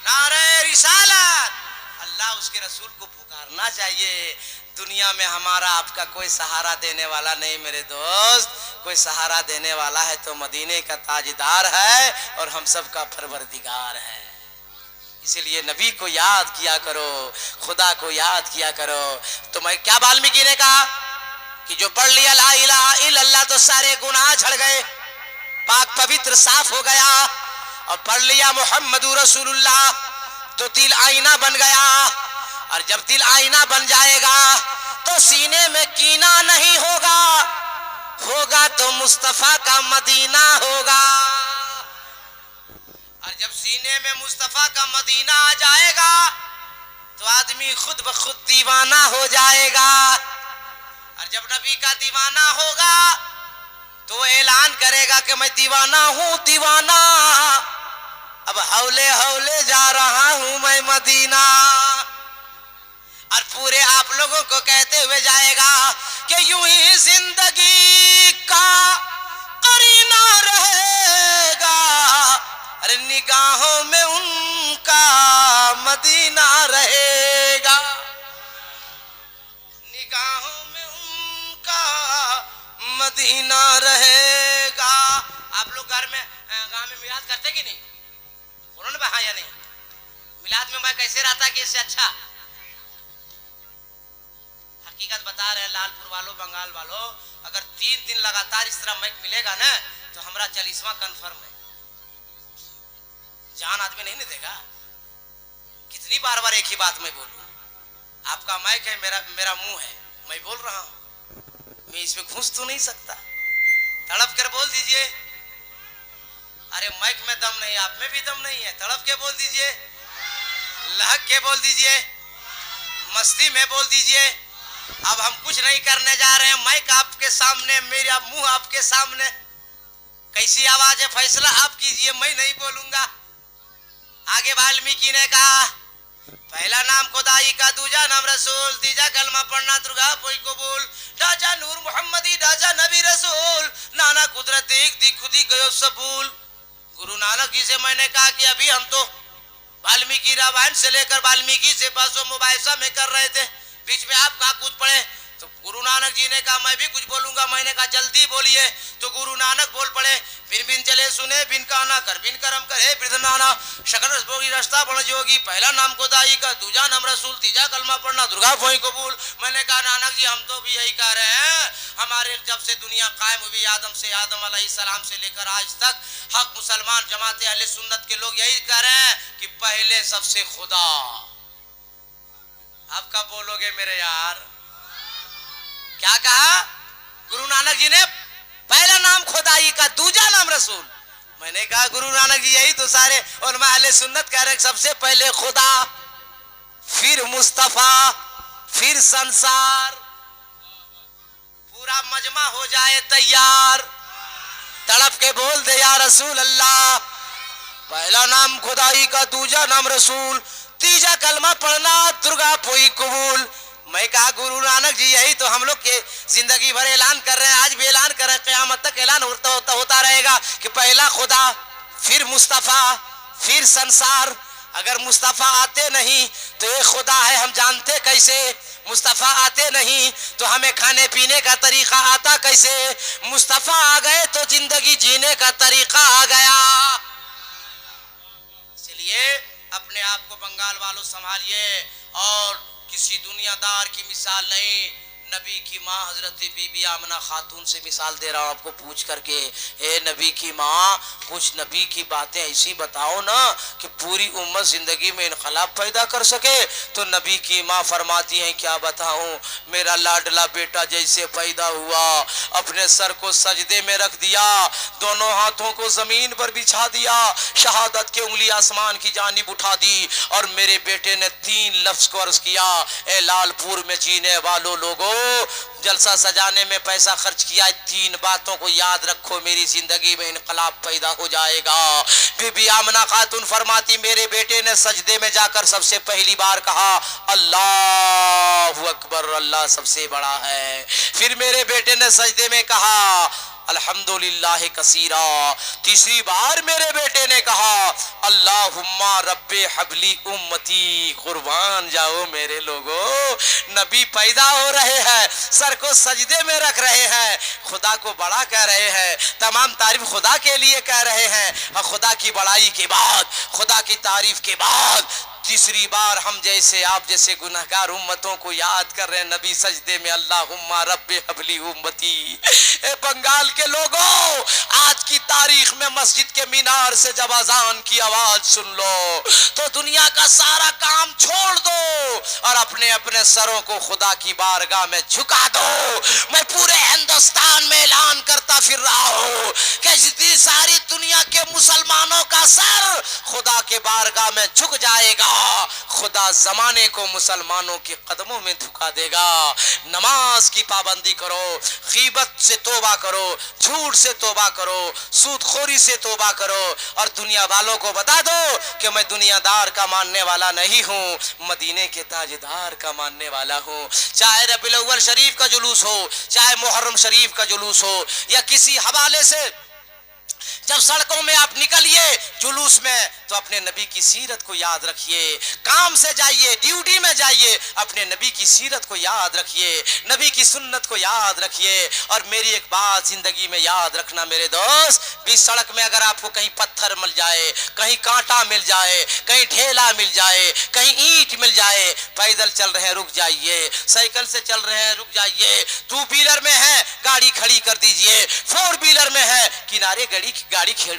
नारे रिसालत। अल्लाह उसके रसूल को पुकारना चाहिए। दुनिया में हमारा आपका कोई सहारा देने वाला नहीं मेरे दोस्त, कोई सहारा देने वाला है तो मदीने का ताजदार है और हम सब का परवरदिगार है। इसलिए नबी को याद किया करो, खुदा को याद किया करो। तो मैं क्या वाल्मीकि ने कहा कि जो पढ़ लिया ला इलाहा इल्लल्लाह तो सारे गुनाह झड़ गए, पाक पवित्र साफ हो गया, और पढ़ लिया मुहम्मदुर रसूलुल्लाह तो दिल आईना बन गया, और जब दिल आईना बन जाएगा तो सीने में कीना नहीं होगा, होगा तो मुस्तफा का मदीना होगा। और जब सीने में मुस्तफा का मदीना आ जाएगा तो आदमी खुद ब खुद दीवाना हो जाएगा, और जब नबी का दीवाना होगा तो ऐलान करेगा कि मैं दीवाना हूं, दीवाना। अब हौले हौले जा रहा हूं मैं मदीना, और पूरे आप लोगों को कहते हुए जाएगा कि यूं ही जिंदगी का करीना रहेगा, अरे निगाहों में उनका मदीना रहेगा, निगाहों में उनका मदीना रहेगा। आप लोग घर में गांव में मिलाद करते कि नहीं? बोलो ना हाँ या नहीं? मिलाद में मैं कैसे रहता कि इससे अच्छा? हकीकत बता रहे हैं लालपुर वालों, बंगाल वालों, अगर 3 दिन लगातार इस तरह माइक मिलेगा ना तो हमारा 40वां कन्फर्म है। जान आदमी नहीं देगा। कितनी बार बार एक ही बात मैं बोलूं? आपका माइक है, मेरा मुंह है, मैं बोल रहा हूं, मैं इसमें घुस तो नहीं सकता। तड़प कर बोल दीजिए। अरे माइक में दम नहीं, आप में भी दम नहीं है, तड़प के बोल दीजिए, लहक के बोल दीजिए, मस्ती में बोल दीजिए। अब हम कुछ नहीं करने जा रहे हैं, माइक आपके सामने, मेरा मुंह आपके सामने, कैसी आवाज है फैसला आप कीजिए, मैं नहीं बोलूंगा। आगे वाल्मीकि ने कहा पहला नाम खुदाई का, दूजा नाम रसूल, तीजा कलमा पढ़ना दुर्गा कोई कबूल, डाजा नूर मोहम्मदी, डाजा नबी रसूल, नाना कुदरत एक दी खुदी गयो सबूल। गुरु नानक जी से मैंने कहा कि अभी हम तो वाल्मीकि रामायण से लेकर वाल्मीकि से पासों मुबाहिसा में कर रहे थे, बीच में आप कहा कूद पड़े, तो गुरु नानक जी ने कहा मैं भी कुछ बोलूंगा। मैंने कहा जल्दी बोलिए, तो गुरु नानक बोल पड़े, बिन चले सुने, बिन काना कर, बिन करम करे बिरनाना, शकल रसभोगी रास्ता बन जोगी, पहला नाम खुदाई का, दूजा नाम रसूल, तीजा कलमा पढ़ना दुर्गा कोई कबूल। मैंने कहा नानक जी हम तो भी यही कह रहे हैं, हमारे जब से दुनिया कायम हुई आदम से, आदम अलैहिस्सलाम से लेकर आज तक हक मुसलमान जमात अहले सुन्नत के लोग यही कह रहे हैं कि पहले सबसे खुदा। आप कब बोलोगे मेरे यार? क्या कहा गुरु नानक जी ने? पहला नाम खुदाई का, दूजा नाम रसूल। मैंने कहा गुरु नानक जी यही तो सारे उलमा अहले सुन्नत कह रहे हैं, सबसे पहले खुदा, फिर मुस्तफा, फिर संसार, पूरा मजमा हो जाए तैयार, तड़प के बोल दे या रसूल अल्लाह। पहला नाम खुदाई का, दूजा नाम रसूल, तीजा कलमा पढ़ना दुर्गा कोई कबूल। मैं कहा गुरु नानक जी यही तो हम लोग के जिंदगी भर ऐलान कर रहे हैं, आज भी ऐलान कर रहे हैं, क़यामत तक ऐलान होता रहेगा कि पहला खुदा, फिर मुस्तफा, फिर संसार। अगर मुस्तफा आते नहीं तो ये खुदा है हम जानते कैसे? मुस्तफा आते नहीं तो हमें खाने पीने का तरीका आता कैसे? मुस्तफा आ गए तो जिंदगी जीने का तरीका आ गया। इसलिए अपने आप को बंगाल वालों संभालिए, और किसी दुनियादार की मिसाल नहीं, नबी की माँ हजरत बीबी आमना खातून से मिसाल दे रहा हूँ आपको पूछ करके। ए नबी की माँ, कुछ नबी की बातें ऐसी बताओ ना कि पूरी उम्मत जिंदगी में इनकलाब पैदा कर सके। तो नबी की माँ फरमाती हैं क्या बताऊं, मेरा लाडला बेटा जैसे पैदा हुआ, अपने सर को सजदे में रख दिया, दोनों हाथों को जमीन पर बिछा दिया, शहादत की उंगली आसमान की जानिब उठा दी, और मेरे बेटे ने 3 लफ्ज को अर्ज किया, ए लालपुर में जीने वालों लोगों, जलसा सजाने में पैसा खर्च किया, 3 बातों को याद रखो, मेरी जिंदगी में इनकलाब पैदा हो जाएगा। बीबी आमना खातून फरमाती मेरे बेटे ने सजदे में जाकर सबसे पहली बार कहा अल्लाहु अकबर, अल्लाह सबसे बड़ा है। फिर मेरे बेटे ने सजदे में कहा अल्हम्दुलिल्लाह कसीरा। तीसरी बार मेरे बेटे ने कहा अल्लाहुम्मा रब्बे हबली उम्मती, कुर्बान जाओ मेरे लोगों, नबी पैदा हो रहे हैं, सर को सजदे में रख रहे हैं, खुदा को बड़ा कह रहे हैं, तमाम तारीफ खुदा के लिए कह रहे हैं, और खुदा की बड़ाई के बाद, खुदा की तारीफ के बाद तीसरी बार हम जैसे आप जैसे गुनहगार उम्मतों को याद कर रहे हैं, नबी सजदे में अल्लाहुम्मा रब्बे हबली उम्मती। ए बंगाल के लोगों, आज की तारीख में मस्जिद के मीनार से जब अजान की आवाज सुन लो तो दुनिया का सारा काम छोड़ दो और अपने अपने सरों को खुदा की बारगाह में झुका दो। मैं पूरे हिंदुस्तान में ऐलान करता फिर रहा हूँ कि जितनी सारी दुनिया के मुसलमानों का सर खुदा के बारगाह में झुक जाएगा, खुदा जमाने को मुसलमानों के कदमों में झुका देगा। नमाज की पाबंदी करो, गीबत से तौबा करो, झूठ से तौबा करो, सूदखोरी से तौबा करो और दुनिया वालों को बता दो कि मैं दुनियादार का मानने वाला नहीं हूँ, मदीने के ताजदार का मानने वाला हूँ। चाहे रबीउल अव्वल शरीफ का जुलूस हो, चाहे मुहर्रम शरीफ का जुलूस हो या किसी हवाले से जब सड़कों में आप निकलिए जुलूस में तो अपने नबी की सीरत को याद रखिए। काम से जाइए, ड्यूटी में जाइए, अपने नबी की सीरत को याद रखिए, नबी की सुन्नत को याद रखिए। और मेरी एक बात जिंदगी में याद रखना मेरे दोस्त, बीच सड़क में अगर आपको कहीं पत्थर मिल जाए, कहीं कांटा मिल जाए, कहीं ढेला मिल जाए, कहीं ईंट मिल जाए, पैदल चल रहे हैं रुक जाइए, साइकिल से चल रहे हैं रुक जाइए, टू व्हीलर में है गाड़ी खड़ी कर दीजिए, फोर व्हीलर में है किनारे गाड़ी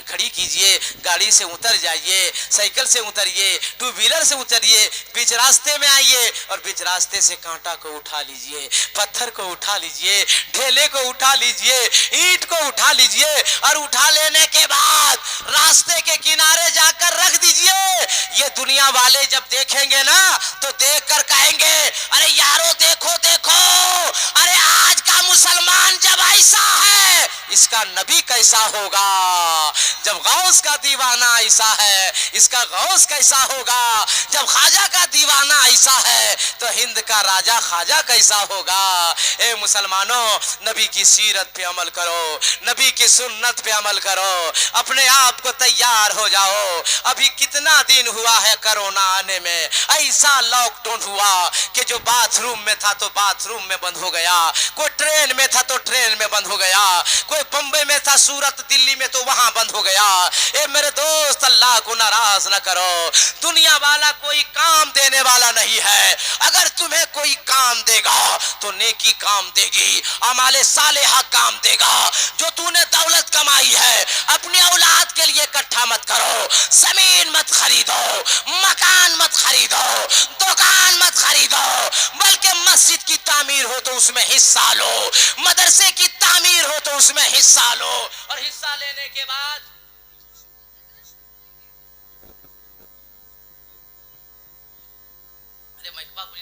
खड़ी कीजिए, गाड़ी से उतर जाइए, साइकिल से उतरिए, टू व्हीलर से उतरिए, बीच रास्ते में आइए और बीच रास्ते से कांटा को उठा लीजिए, पत्थर को उठा लीजिए, ढेले को उठा लीजिए, ईंट को उठा लीजिए और उठा लेने के बाद रास्ते के किनारे जाकर रख दीजिए। ये दुनिया वाले जब देखेंगे ना तो देखकर कहेंगे अरे यारो देखो देखो, अरे आज का मुसलमान जब ऐसा है इसका नबी कैसा होगा, जब गौस का दीवाना ऐसा है इसका गौस कैसा होगा, जब ख्वाजा का दीवाना ऐसा है तो हिंद का राजा ख्वाजा कैसा होगा। ए मुसलमानों, नबी की सीरत पे अमल करो, नबी की सुन्नत पे अमल करो, अपने आप को तैयार हो जाओ। अभी कितना दिन हुआ है कोरोना आने में, ऐसा लॉकडाउन हुआ कि जो बाथरूम में था तो बाथरूम में बंद हो गया, कोई ट्रेन में था तो ट्रेन में बंद हो गया, कोई बम्बई में था, सूरत दिल्ली में तो वहां बंद हो गया। ए मेरे दोस्त, अल्लाह को नाराज न करो, दुनिया वाला कोई काम देने वाला नहीं है। अगर तुम्हें कोई काम देगा तो नेकी काम देगी, अमाले सालेहा काम देगा। जो तूने दौलत कमाई है अपनी औलाद के लिए इकट्ठा मत करो, जमीन मत खरीदो, मकान मत खरीदो, दुकान मत खरीदो, बल्कि मस्जिद की तामीर हो तो उसमें हिस्सा लो, मदरसे की तामीर हो तो उसमें हिस्सा लो और हिस्सा लेने के बाद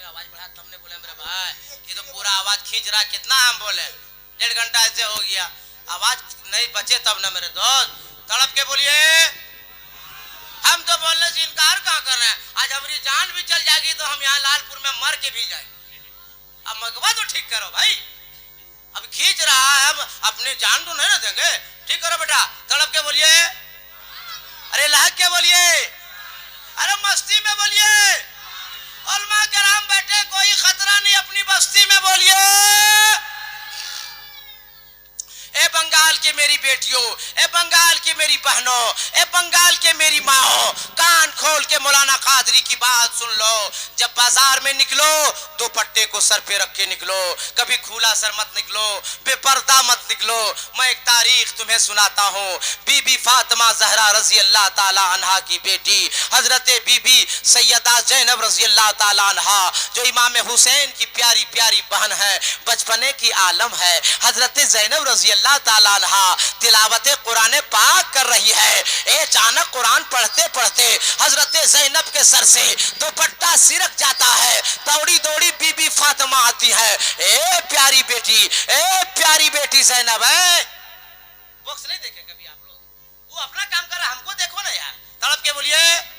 आवाज बढ़ा, तुमने बोला मेरा भाई ये तो पूरा आवाज खींच रहा, कितना हम बोले, 1.5 घंटा ऐसे हो गया, आवाज नहीं बचे तब ना मेरे दोस्त, तड़प के बोलिए। हम तो बोलने से इनकार कहाँ कर रहे हैं, आज हमारी जान भी चल जाएगी तो हम यहाँ लालपुर में मर के भी जाएंगे। अब मगवा तो ठीक करो भाई, अब खींच रहा है, अब अपने जान तो नहीं ना देंगे, ठीक करो बेटा, तड़प के बोलिए, अरे लाग के बोलिए, अरे मस्ती में बोलिए, उलमा कराम बैठे, कोई खतरा नहीं, अपनी बस्ती में बोलिए। ए बंगाल के मेरी बेटियों, ए बंगाल के मेरी बहनों, ए बंगाल के मेरी माओ, कान खोल के मौलाना कादरी की बात सुन लो। जब बाजार में निकलो दुपट्टे को सर पे रख के निकलो, कभी खुला सर मत निकलो, बेपर्दा मत निकलो। मैं एक तारीख तुम्हें सुनाता हूँ। बीबी फातिमा जहरा रजी अल्लाह ताला अन्हा की बेटी हजरत बीबी सैयदा जैनब रजी अल्लाह ताला अन्हा, जो इमाम हुसैन की प्यारी प्यारी बहन है, बचपने की आलम है, हजरत जैनब रजी अल्लाह ताला अन्हा तिलावत कुरान पाक कर रही है। अचानक कुरान पढ़ते पढ़ते हजरत जैनब के सर से दुपट्टा सिरक जाता है, दौड़ी दौड़ी बीबी फातिमा आती है, ए प्यारी बेटी, ए प्यारी बेटी जैनब है। बॉक्स नहीं देखे कभी आप लोग, वो अपना काम कर रहा, हमको देखो ना यार, तड़प के बोलिए।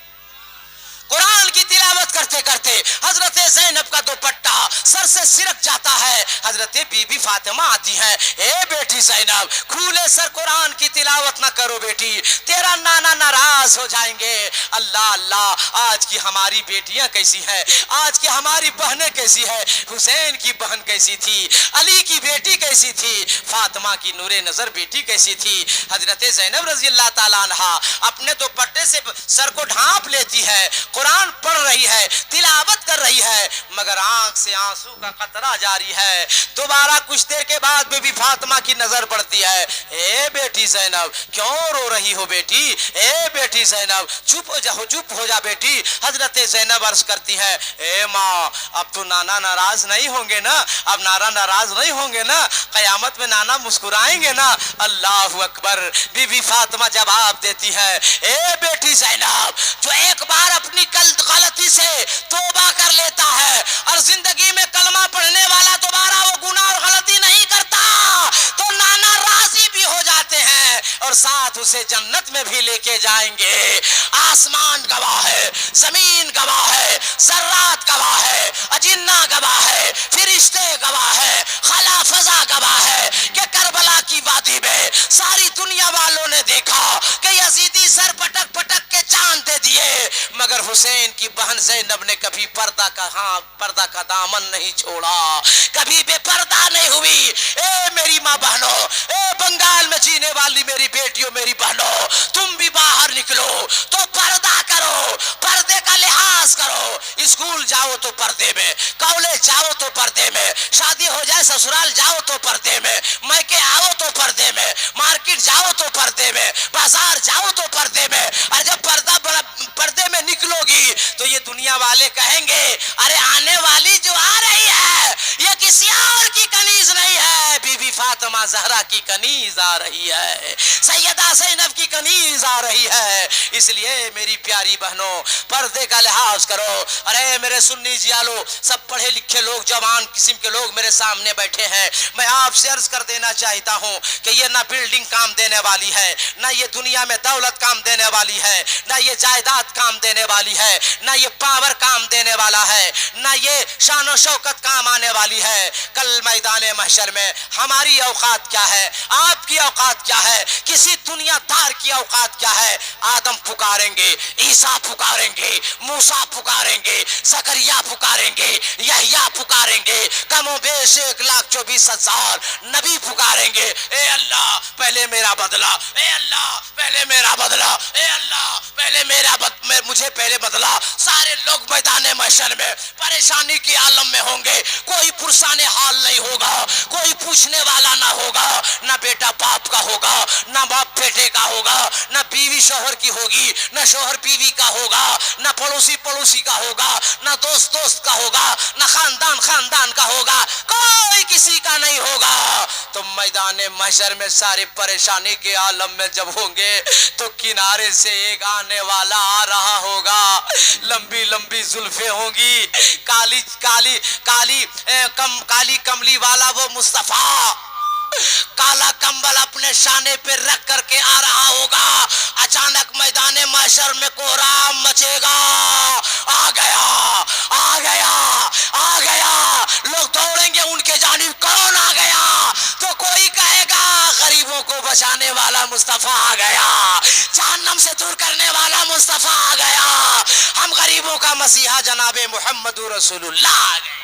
कुरान की तिलावत करते करते हजरत ज़ैनब का दुपट्टा सर से सिरक जाता है, हजरत बीबी फातिमा आती है, ए बेटी ज़ैनब खुले सर कुरान की तिलावत ना करो बेटी, तेरा नाना नाराज हो जाएंगे। अल्लाह अल्लाह, आज की हमारी बेटियां कैसी हैं, आज की हमारी बहनें कैसी है, हुसैन की बहन कैसी थी, अली की बेटी कैसी थी, फातिमा की नूरे नजर बेटी कैसी थी। हजरत ज़ैनब रजी अल्लाह ताला अन्हा अपने दुपट्टे से सर को ढांप लेती है, कुरान पढ़ रही है, तिलावत कर रही है, मगर आंख से आंसू का कतरा जारी है। दोबारा कुछ देर के बाद बीबी फातिमा की नजर पड़ती है। ए बेटी ज़ैनब, क्यों रो रही हो बेटी? ए बेटी ज़ैनब, चुप हो जा, चुप हो जा बेटी। हजरत ज़ैनब अर्ज करती है, ए माँ, अब तो नाना नाराज नहीं होंगे ना? अब नाना नाराज नहीं होंगे ना? कयामत में नाना मुस्कुराएंगे ना? अल्लाह अकबर। बीबी फातिमा जवाब देती है, ए बेटी ज़ैनब, जो एक बार अपनी गलती से तौबा कर लेता है और जिंदगी में कलमा पढ़ने वाला दोबारा वो गुनाह और गलती नहीं करता, तो नाना राजी भी हो जाते हैं और साथ उसे जन्नत में भी लेके जाएंगे। आसमान गवाह है, जमीन गवाह है, जर्रात गवाह है, अजिन्ना गवाह है, फिरिश्ते गवाह है, खला फजा गवाह है कि करबला की वादी में सारी दुनिया वालों ने देखा कि यजीदी सर पटक पटक के चांद दे दिए, मगर हुसैन की बहन ज़ैनब ने कभी पर्दा का दामन नहीं छोड़ा, कभी बेपर्दा नहीं हुई। ए मेरी माँ बहनों, ए बंगाल में जीने वाली मेरी बेटियों, मेरी बहनों, तुम भी बाहर निकलो तो पर्दा करो, पर्दे का लिहाज करो। स्कूल जाओ तो पर्दे में, कॉलेज जाओ तो पर्दे में, शादी हो जाए ससुराल जाओ तो पर्दे में, मैके आओ तो पर्दे में, मार्केट जाओ तो पर्दे में, बाजार जाओ तो पर्दे में। और जब पर्दे में निकलोगी तो ये दुनिया वाले कहेंगे, अरे आने वाली जो आ रही है ये किसी और की कनीज नहीं है, बीबी फातिमा ज़हरा की कनीज आ रही है, सैयदा ज़ैनब की कनीज आ रही है। इसलिए मेरी प्यारी बहनों, पर्दे का लिहाज करो। अरे मेरे सुन्नी जियालो, सब पढ़े लिखे लोग, जवान किस्म के लोग मेरे सामने बैठे हैं। मैं आपसे अर्ज कर देना चाहता हूँ कि ये ना बिल्डिंग काम देने वाली है, ना ये दुनिया में दौलत काम देने वाली है, ना ये जायदाद काम देने वाली है, ना ये पावर काम देने वाला है, ना ये शान और शौकत काम आने वाली है। कल मैदान महशर में हमारी औकात क्या है, आपकी औकात क्या है, किसी दुनियादार की औकात क्या है? आदम पुकारेंगे, ईसा पुकारेंगे, मूसा पुकारेंगे, ज़करिया पुकारेंगे, यहया पुकारेंगे, कमो बेश 1,24,000 नबी पुकारेंगे। ए अल्लाह पहले मेरा बदला, ए अल्लाह पहले मेरा बदला, ए अल्लाह पहले मुझे पहले बदला। सारे लोग मैदान महशर में परेशानी के आलम में होंगे, कोई पुरसाने हाल नहीं होगा, कोई पूछने वाला ना होगा, ना बेटा बाप का होगा, ना बाप बेटे का होगा, ना बीवी शोहर की होगी, ना शोहर बीवी का होगा, ना पड़ोसी पड़ोसी का होगा, ना दोस्त दोस्त का होगा, ना खानदान खानदान का होगा, कोई किसी का नहीं होगा। तो मैदान महशर में सारे परेशानी के आलम में जब होंगे तो किनारे से एक आने वाला आ रहा होगा, लंबी लंबी जुल्फे होंगी, काली काली काली काली कमली वाला वो मुस्तफा काला कंबल अपने शाने पे रख करके आ रहा होगा। अचानक मैदान महशर में कोहराम मचेगा, आ गया आ गया आ गया, लोग दौड़ेंगे उनके जानिब, कौन आ गया? तो कोई कहेगा गरीबों को बचाने वाला मुस्तफा आ गया, जहन्नम से दूर करने वाला मुस्तफा आ गया, हम गरीबों का मसीहा जनाबे मुहम्मदुर रसूलुल्लाह आ गए।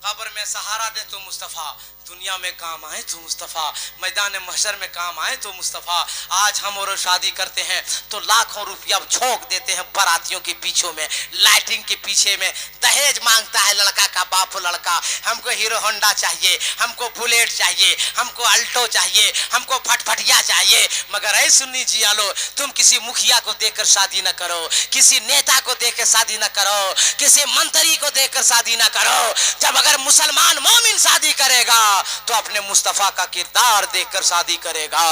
कब्र में सहारा दे तो मुस्तफ़ा, दुनिया में काम आए तो मुस्तफ़ा, मैदान महशर में काम आए तो मुस्तफ़ा। आज हम और शादी करते हैं तो लाखों रुपया झोंक देते हैं बारातियों के पीछे में, लाइटिंग के पीछे में। दहेज मांगता है लड़का का बाप, लड़का हमको हीरो होंडा चाहिए, हमको बुलेट चाहिए, हमको अल्टो चाहिए, हमको फटफटिया चाहिए। मगर ऐ सुन्नी जिया लो, तुम किसी मुखिया को देखकर शादी न करो, किसी नेता को देखकर शादी न करो, किसी मंत्री को देखकर शादी न करो। जब अगर मुसलमान मोमिन शादी करेगा तो अपने मुस्तफा का किरदार देखकर शादी करेगा।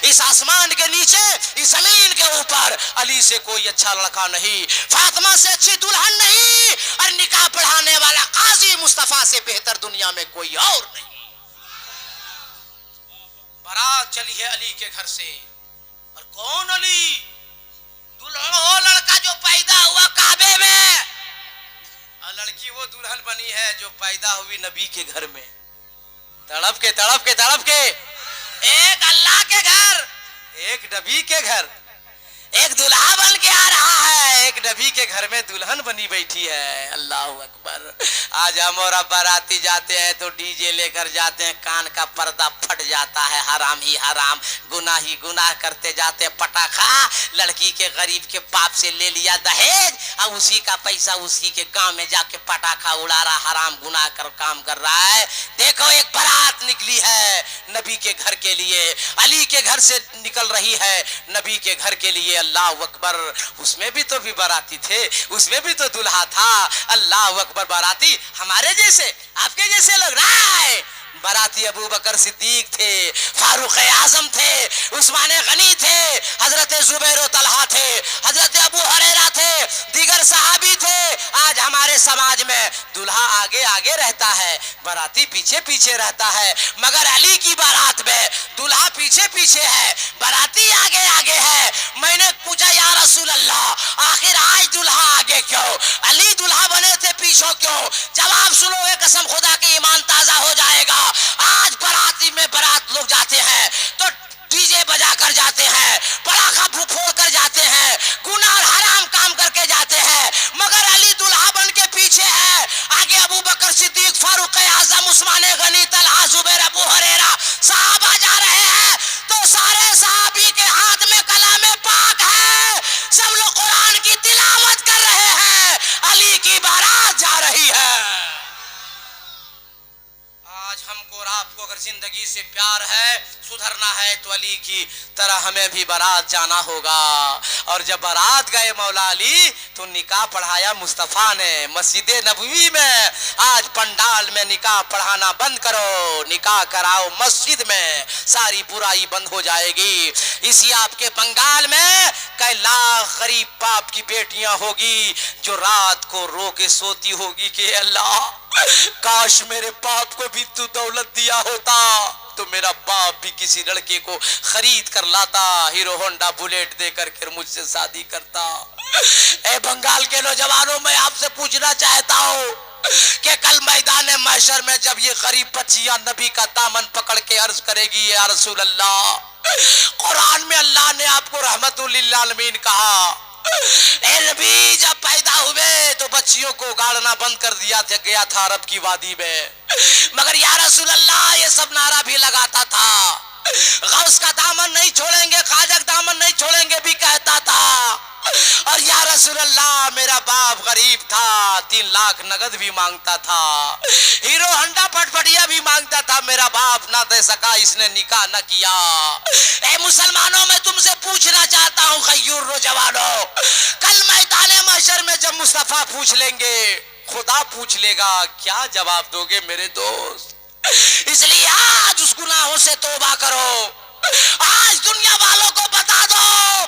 इस आसमान के नीचे, इस जमीन के ऊपर अली से कोई अच्छा लड़का नहीं, फातिमा से अच्छी दुल्हन नहीं, और निकाह पढ़ाने वाला काजी मुस्तफा से बेहतर दुनिया में कोई और नहीं। बारात चली है अली के घर से, और कौन अली? दुल्हन वो लड़का जो पैदा हुआ काबे में, और लड़की वो दुल्हन बनी है जो पैदा हुई नबी के घर में। तड़प के तड़प के तड़प के, एक अल्लाह के घर, एक नबी के घर, एक दुल्हा बन के आ रहा है। है एक नबी के घर में दुल्हन बनी बैठी है। अल्लाह अकबर। आज हम और अब बाराती जाते हैं तो डीजे लेकर जाते हैं, कान का पर्दा फट जाता है, हराम ही हराम, गुनाह ही गुनाह करते जाते हैं। पटाखा लड़की के गरीब के बाप से ले लिया दहेज, अब उसी का पैसा उसी के गांव में जाके पटाखा उड़ा रहा, हराम गुनाह कर काम कर रहा है। देखो एक बारात निकली है नबी के घर के लिए, अली के घर से निकल रही है नबी के घर के लिए। अल्लाह अकबर। उसमें भी तो भी बाराती थे, उसमें भी तो दुल्हा था। अल्लाह अकबर। बाराती हमारे जैसे आपके जैसे लग रहा है। बाराती अबू बकर सिद्दीक थे, फारूक आजम थे, उस्मान गनी थे, हजरत जुबैर तलहा थे, हजरत अबू हुरैरा थे, दीगर सहाबी थे। आज हमारे समाज में दूल्हा आगे आगे रहता है, बाराती पीछे पीछे रहता है, मगर अली की बारात में दूल्हा पीछे पीछे है, बाराती आगे आगे है। मैंने पूछा या रसूल अल्लाह आखिर आज दूल्हा आगे क्यों, अली दूल्हा बने थे पीछे क्यों? जवाब सुनोगे कसम खुदा की ईमान ताजा हो जाएगा। आज बाराती में बारात लोग जाते हैं तो डीजे बजा कर जाते हैं, पटाखा फोड़ कर जाते हैं, गुनाह और हराम काम करके जाते हैं, मगर अली दूल्हा बन के पीछे है। आगे अबू बकर सिद्दीक, फारूक आजम, उस्मान गनी, तलहा, जुबैर, अबू हुरैरा सहाबा जा रहे हैं तो सारे सहाबी के हाथ में कलामे पाक है, सब लोग कुरान की तिलावत कर रहे हैं, अली की बारात जा रही है। आज हमको और आपको अगर जिंदगी से प्यार है, सुधरना है तो अली की तरह हमें भी बारात जाना होगा। और जब बारात गए मौला अली तो निकाह पढ़ाया मुस्तफा ने मस्जिद नबवी में। आज पंडाल में निकाह पढ़ाना बंद करो, निकाह कराओ मस्जिद में, सारी बुराई बंद हो जाएगी। इसी आपके बंगाल में कई लाख गरीब बाप की बेटियां होगी जो रात को रो के सोती होगी कि अल्लाह काश मेरे बाप को भी तू दौलत दिया होता तो मेरा बाप भी किसी लड़के को खरीद कर लाता, हीरो होंडा बुलेट देकर के मुझसे शादी करता। ए बंगाल के नौजवानों, मैं आपसे पूछना चाहता हूँ कि कल मैदान महशर में जब ये गरीब बच्चियां नबी का दामन पकड़ के अर्ज करेगी या रसूल अल्लाह, कुरान में अल्लाह ने आपको रहमतुल लिल आलमीन कहा, ए नबी जब पैदा हुए तो बच्चियों को गाड़ना बंद कर दिया गया था अरब की वादी में, मगर या रसूल अल्लाह ये सब नारा भी लगाता था, गौस का दामन नहीं छोड़ेंगे, ख्वाजा का दामन नहीं छोड़ेंगे भी कहता था। और या रसूल अल्लाह मेरा बाप गरीब था, 3 लाख नगद भी मांगता था, हीरो होंडा फटफटिया भी मांगता था, मेरा बाप ना दे सका, इसने निकाह न किया। ए मुसलमानों, मैं तुमसे पूछना चाहता हूँ गयूर नौजवानों, कल मैदान महशर में जब मुस्तफा पूछ लेंगे, खुदा पूछ लेगा, क्या जवाब दोगे मेरे दोस्त? इसलिए आज उस गुनाहों से तौबा करो। आज दुनिया वालों को बता दो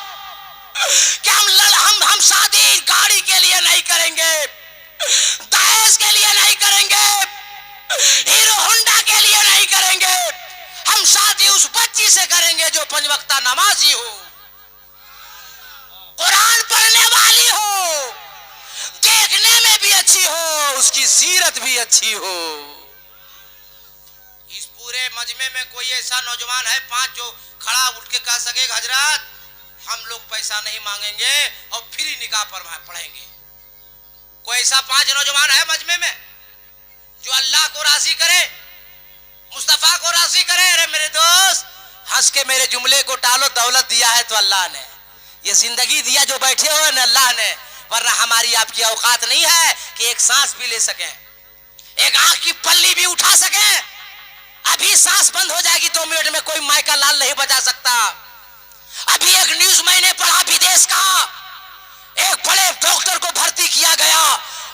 कि हम शादी गाड़ी के लिए नहीं करेंगे, दहेज के लिए नहीं करेंगे, हीरो होंडा के लिए नहीं करेंगे, हम शादी उस बच्ची से करेंगे जो 5 वक्ता नमाजी हो, कुरान पढ़ने वाली हो, देखने में भी अच्छी हो, उसकी सीरत भी अच्छी हो। इस पूरे मजमे में कोई ऐसा नौजवान है 5 जो खड़ा उठ के कह सके हजरत हम लोग पैसा नहीं मांगेंगे और फ्री निकाह पढ़ेंगे? कोई ऐसा 5 नौजवान है मजमे में जो अल्लाह को राजी करे, मुस्तफा को राजी करे? अरे मेरे दोस्त, हंस के मेरे जुमले को टालो, दौलत दिया है तो अल्लाह ने, ये जिंदगी दिया जो बैठे हो ना अल्लाह ने, वरना हमारी आपकी औकात नहीं है कि एक सांस भी ले सके, एक आंख की पल्ली भी उठा सके। अभी सांस बंद हो जाएगी 2 मिनट में, कोई माई का लाल नहीं बचा सकता। अभी एक न्यूज मैंने पढ़ा विदेश का, एक बड़े डॉक्टर को भर्ती किया गया,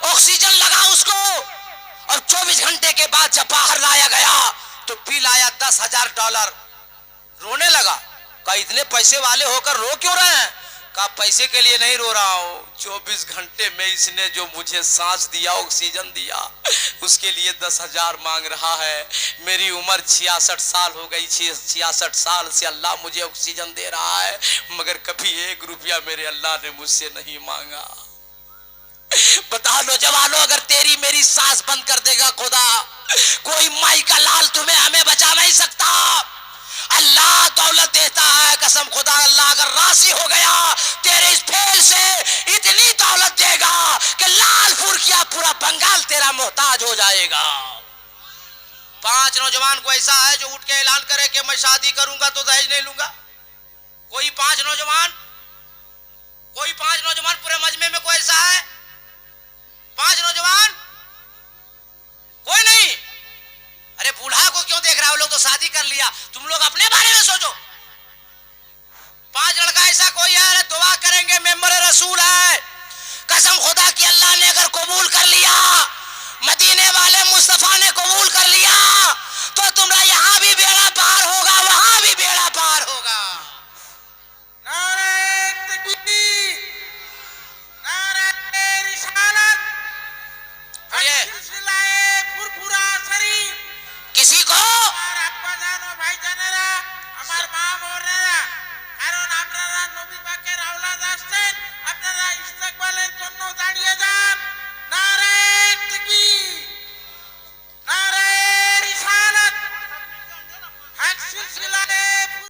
ऑक्सीजन लगा उसको और 24 घंटे के बाद जब बाहर लाया गया तो बिल आया $10,000। रोने लगा, कहा इतने पैसे वाले होकर रो क्यों रहे हैं? कहा पैसे के लिए नहीं रो रहा हूं, 24 घंटे में इसने जो मुझे सांस दिया, ऑक्सीजन दिया, उसके लिए 10,000 मांग रहा है। मेरी उम्र 66 साल हो गई, 66 साल से अल्लाह मुझे ऑक्सीजन दे रहा है, मगर कभी 1 रुपया मेरे अल्लाह ने मुझसे नहीं मांगा। बता नौजवानों, अगर तेरी मेरी सांस बंद कर देगा खुदा, कोई माई का लाल तुम्हें हमें बचा नहीं सकता। अल्लाह दौलत देता है, कसम खुदा अल्लाह अगर राजी हो गया तेरे इस फेल से इतनी दौलत देगा कि लालपुर किया पूरा बंगाल तेरा मोहताज हो जाएगा। 5 नौजवान को ऐसा है जो उठ के ऐलान करे कि मैं शादी करूंगा तो दहेज नहीं लूंगा। कोई 5 नौजवान पूरे मजमे में कोई ऐसा है? 5 नौजवान कोई नहीं। अरे बूढ़ा को क्यों देख रहा हो, लोग तो शादी कर लिया, तुम लोग अपने बारे में सोचो। 5 लड़का ऐसा कोई है? अरे दुआ करेंगे, मेंबर रसूल है, कसम खुदा की अल्लाह ने अगर कबूल कर लिया, मदीने वाले मुस्तफा ने कबूल कर लिया तो तुम्हारा यहां भी बेड़ा पार होगा,